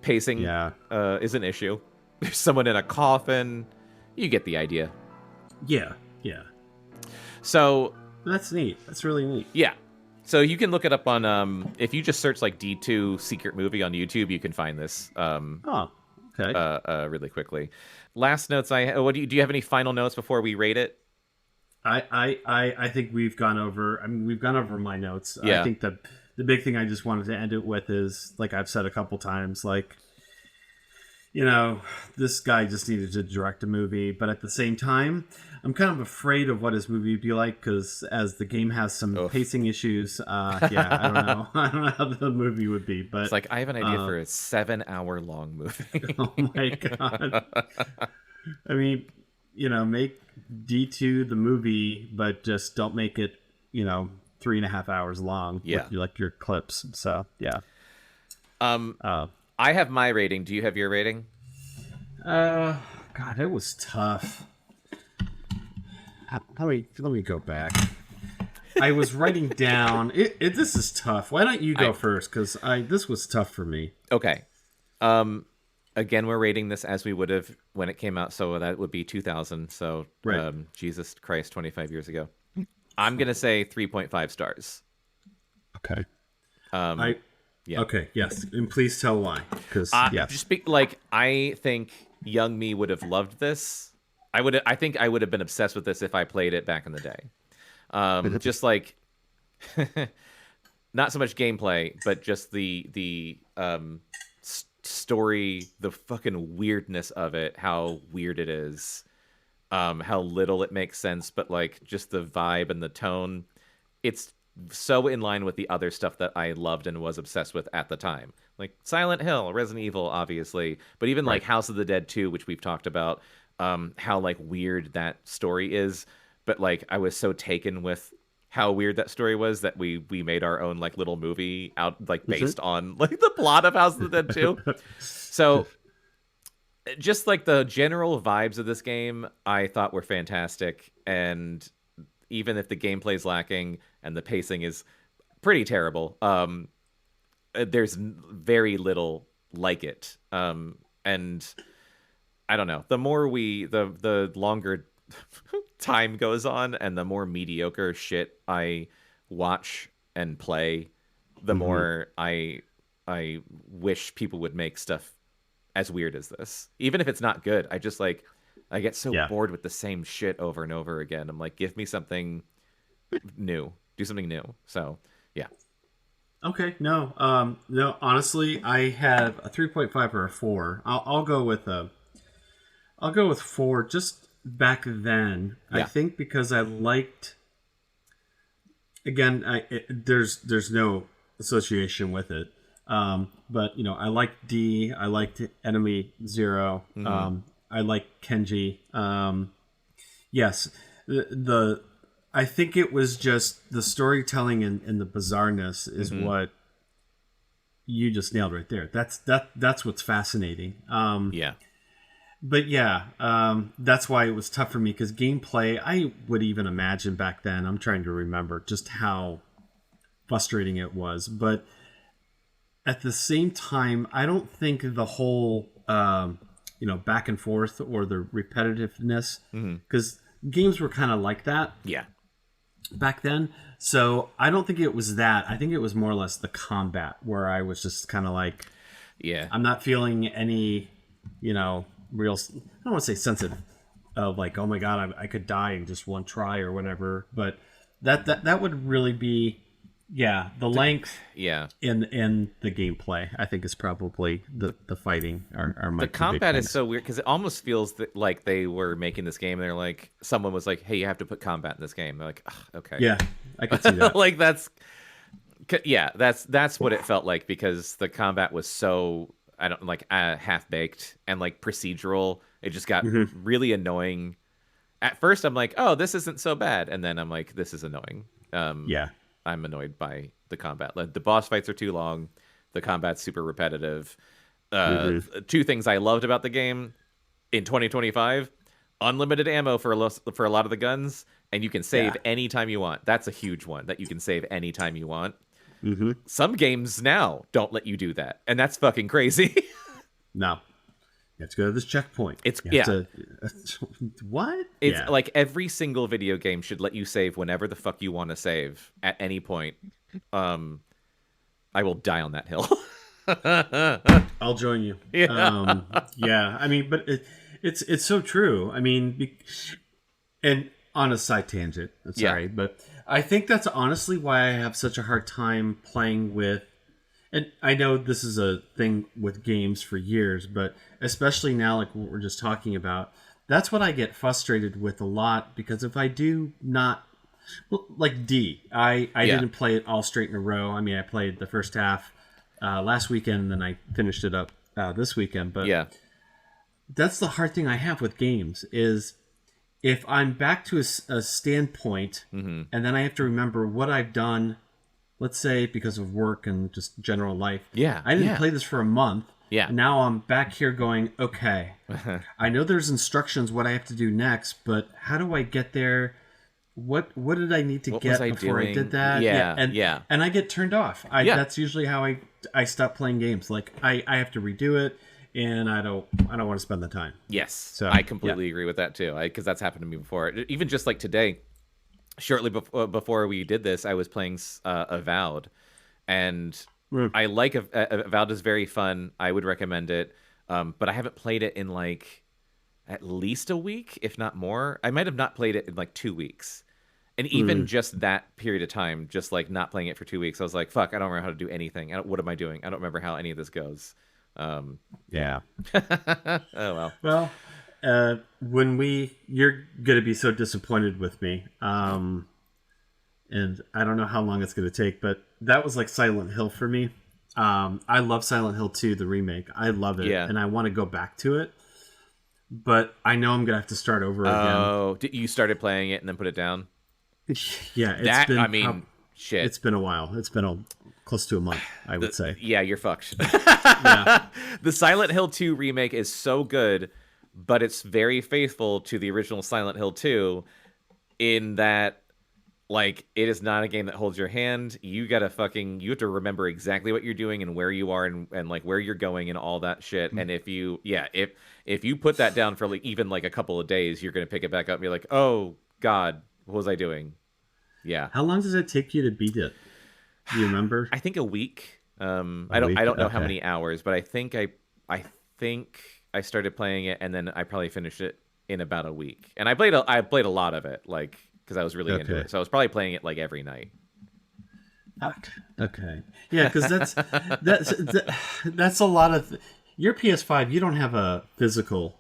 Pacing is an issue. There's someone in a coffin. You get the idea. Yeah. So that's neat. That's really neat. Yeah. So you can look it up on if you just search like D2 secret movie on YouTube, you can find this. Okay. Really quickly. Last notes. Do you have any final notes before we rate it? I think we've gone over. I mean, we've gone over my notes. Yeah. I think the big thing I just wanted to end it with is, like I've said a couple times, like, this guy just needed to direct a movie, but at the same time, I'm kind of afraid of what his movie would be like, because as the game has some pacing issues, I don't know. I don't know how the movie would be, but it's like, I have an idea for a 7-hour long movie. Oh my god! I mean, make D2 the movie, but just don't make it, 3.5 hours long. Yeah, with, your clips. So yeah. I have my rating. Do you have your rating? God, it was tough. Let me go back. I was writing down. This is tough. Why don't you go first? Because this was tough for me. Okay. Again, we're rating this as we would have when it came out, so that would be 2000. So, right. Jesus Christ, 25 years ago. I'm gonna say 3.5 stars. Okay. Yeah. Okay. Yes, and please tell why. Because I think young me would have loved this. I think I would have been obsessed with this if I played it back in the day. Just like, not so much gameplay, but just the story, the fucking weirdness of it, how weird it is, how little it makes sense, but like just the vibe and the tone. It's so in line with the other stuff that I loved and was obsessed with at the time. Like Silent Hill, Resident Evil, obviously, but even like House of the Dead 2, which we've talked about, how like weird that story is. But like I was so taken with how weird that story was that we made our own like little movie out like based on like the plot of House of the Dead 2. So just like the general vibes of this game, I thought were fantastic. And even if the gameplay's lacking and the pacing is pretty terrible, there's very little like it. And I don't know, the longer time goes on and the more mediocre shit I watch and play, the more I wish people would make stuff as weird as this. Even if it's not good, I just like, I get so bored with the same shit over and over again. I'm like, give me something new. Do something new. So, yeah. Okay, no, honestly, I have a 3.5 or a 4. I'll go with 4 just back then. Yeah. I think because I liked, again, there's no association with it. But I liked D, I liked Enemy Zero. I like Kenji. Yes, I think it was just the storytelling and the bizarreness is what you just nailed right there. That's what's fascinating. But that's why it was tough for me, because gameplay, I would even imagine back then, I'm trying to remember just how frustrating it was. But at the same time, I don't think the whole back and forth or the repetitiveness, because games were kind of like that back then. So I don't think it was that. I think it was more or less the combat, where I was just kind of like, I'm not feeling any real, I don't want to say sensitive of like, oh my god, I could die in just one try or whatever, but that would really be the length in the gameplay, I think, is probably the fighting are my the combat is so weird, because it almost feels like they were making this game and they're like, someone was like, hey, you have to put combat in this game. They're like, okay, I could see that. Like that's what it felt like, because the combat was so half baked and like procedural. It just got really annoying. At first I'm like, oh, this isn't so bad, and then I'm like, this is annoying. I'm annoyed by the combat. The boss fights are too long. The combat's super repetitive. Two things I loved about the game in 2025: unlimited ammo for a lot of the guns, and you can save anytime you want. That's a huge one, that you can save anytime you want. Some games now don't let you do that, and that's fucking crazy. No. You have to go to this checkpoint. What? It's like every single video game should let you save whenever the fuck you want to save at any point. I will die on that hill. I'll join you. Yeah. Yeah. I mean, but it's so true. I mean, and on a side tangent, sorry, but I think that's honestly why I have such a hard time playing with. And I know this is a thing with games for years, but especially now, like what we're just talking about, that's what I get frustrated with a lot, because if I do not, like D, I didn't play it all straight in a row. I mean, I played the first half last weekend, and then I finished it up this weekend. But that's the hard thing I have with games is if I'm back to a standpoint, and then I have to remember what I've done. Let's say because of work and just general life. Yeah. I didn't play this for a month. Yeah. And now I'm back here going, okay, I know there's instructions what I have to do next, but how do I get there? What did I need to get before I did that? And I get turned off. That's usually how I stop playing games. Like I have to redo it, and I don't want to spend the time. Yes. So I completely agree with that too. Because that's happened to me before. Even just like today. Shortly before we did this, I was playing Avowed, and I like Avowed is very fun. I would recommend it, but I haven't played it in like at least a week, if not more. I might have not played it in like 2 weeks, and even just that period of time, just like not playing it for 2 weeks, I was like, "Fuck, I don't remember how to do anything. What am I doing? I don't remember how any of this goes." Yeah. Oh well. Well. You're gonna be so disappointed with me, and I don't know how long it's gonna take, but that was like Silent Hill for me. I love Silent Hill 2, the remake. I love it, and I want to go back to it, but I know I'm gonna have to start over again. Oh, you started playing it and then put it down? Yeah, shit. It's been a while. It's been close to a month, I would say. Yeah, you're fucked. The Silent Hill 2 remake is so good. But it's very faithful to the original Silent Hill 2 in that, like, it is not a game that holds your hand. You have to remember exactly what you're doing and where you are and like where you're going and all that shit. And if you put that down for like even like a couple of days, you're going to pick it back up and be like, oh God, what was I doing? Yeah. How long does it take you to beat it? Do you remember? I think a week. I don't know how many hours, but I think I started playing it, and then I probably finished it in about a week. And I played a lot of it, like because I was really into it. So I was probably playing it like every night. Okay, yeah, because that's a lot of your PS5. You don't have a physical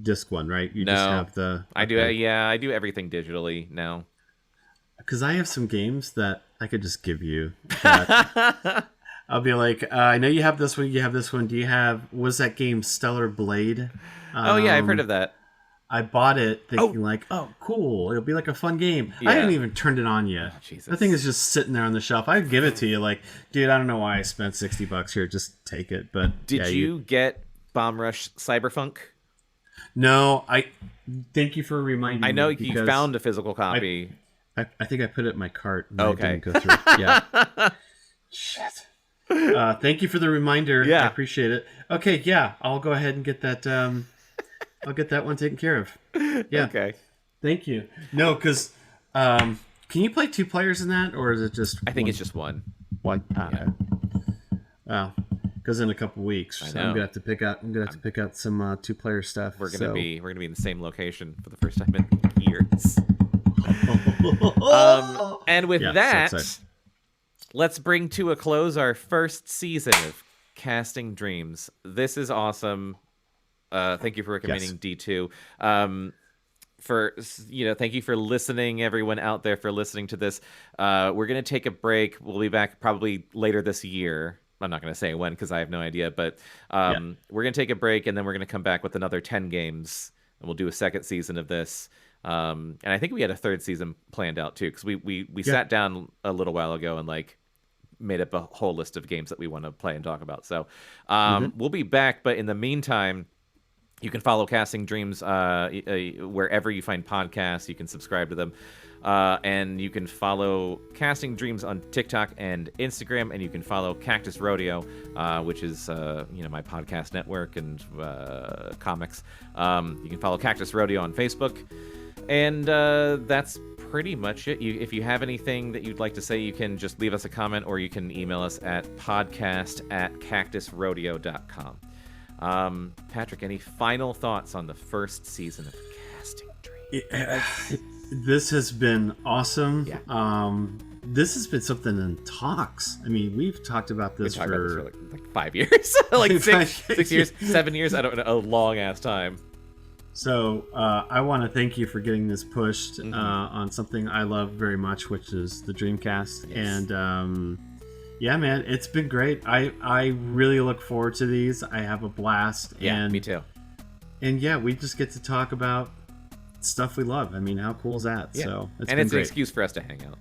disc one, right? You just have the. I do. Yeah, I do everything digitally now. Because I have some games that I could just give you. I'll be like, I know you have this one. You have this one. Do you have? Was that game Stellar Blade? Oh yeah, I've heard of that. I bought it thinking oh cool, it'll be like a fun game. Yeah. I haven't even turned it on yet. Jesus. The thing is just sitting there on the shelf. I'd give it to you, like, dude, I don't know why I spent $60 here. Just take it. But did you get Bomb Rush Cyberpunk? No, I. Thank you for reminding me. I know you found a physical copy. I think I put it in my cart. And okay. I didn't go through. Yeah. Shit. Thank you for the reminder. Yeah. I appreciate it. Okay, yeah, I'll go ahead and get that. I'll get that one taken care of. Yeah. Okay. Thank you. No, because can you play 2 players in that, or is it just? I think it's just one. One. Wow. Because in a couple weeks, I'm gonna have to pick out. I'm gonna have to pick out some 2-player stuff. We're gonna be in the same location for the first time in years. And with that. Let's bring to a close our first season of Casting Dreams. This is awesome. Thank you for recommending D2. Thank you for listening, everyone out there, for listening to this. We're going to take a break. We'll be back probably later this year. I'm not going to say when because I have no idea, but we're going to take a break, and then we're going to come back with another 10 games, and we'll do a second season of this. And I think we had a third season planned out too, because we sat down a little while ago and like made up a whole list of games that we want to play and talk about. So we'll be back, but in the meantime, you can follow Casting Dreams wherever you find podcasts. You can subscribe to them, and you can follow Casting Dreams on TikTok and Instagram, and you can follow Cactus Rodeo, which is my podcast network and comics. You can follow Cactus Rodeo on Facebook, and that's pretty much it. If you have anything that you'd like to say, you can just leave us a comment, or you can email us at podcast@cactusrodeo.com. Patrick, any final thoughts on the first season of Casting Dreams? This has been awesome. Yeah. This has been something in talks. I mean, we've talked about this for like 5 years, like 6 years, 7 years. I don't know, a long ass time. So I want to thank you for getting this pushed on something I love very much, which is the Dreamcast. Yes. And yeah, man, it's been great. I really look forward to these. I have a blast. Yeah, me too. And yeah, we just get to talk about stuff we love. I mean, how cool is that? Yeah. So it's an excuse for us to hang out.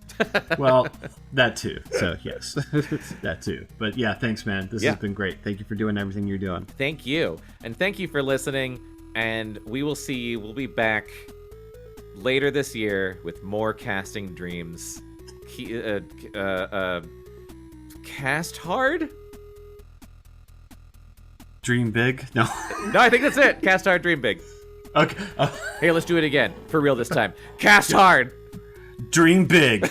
Well, that too. So yes, that too. But yeah, thanks, man. This has been great. Thank you for doing everything you're doing. Thank you, and thank you for listening. And we will see you. We'll be back later this year with more Casting Dreams. Cast hard? Dream big? No. No, I think that's it. Cast hard, dream big. Okay. Hey, let's do it again. For real this time. Cast hard. Dream big.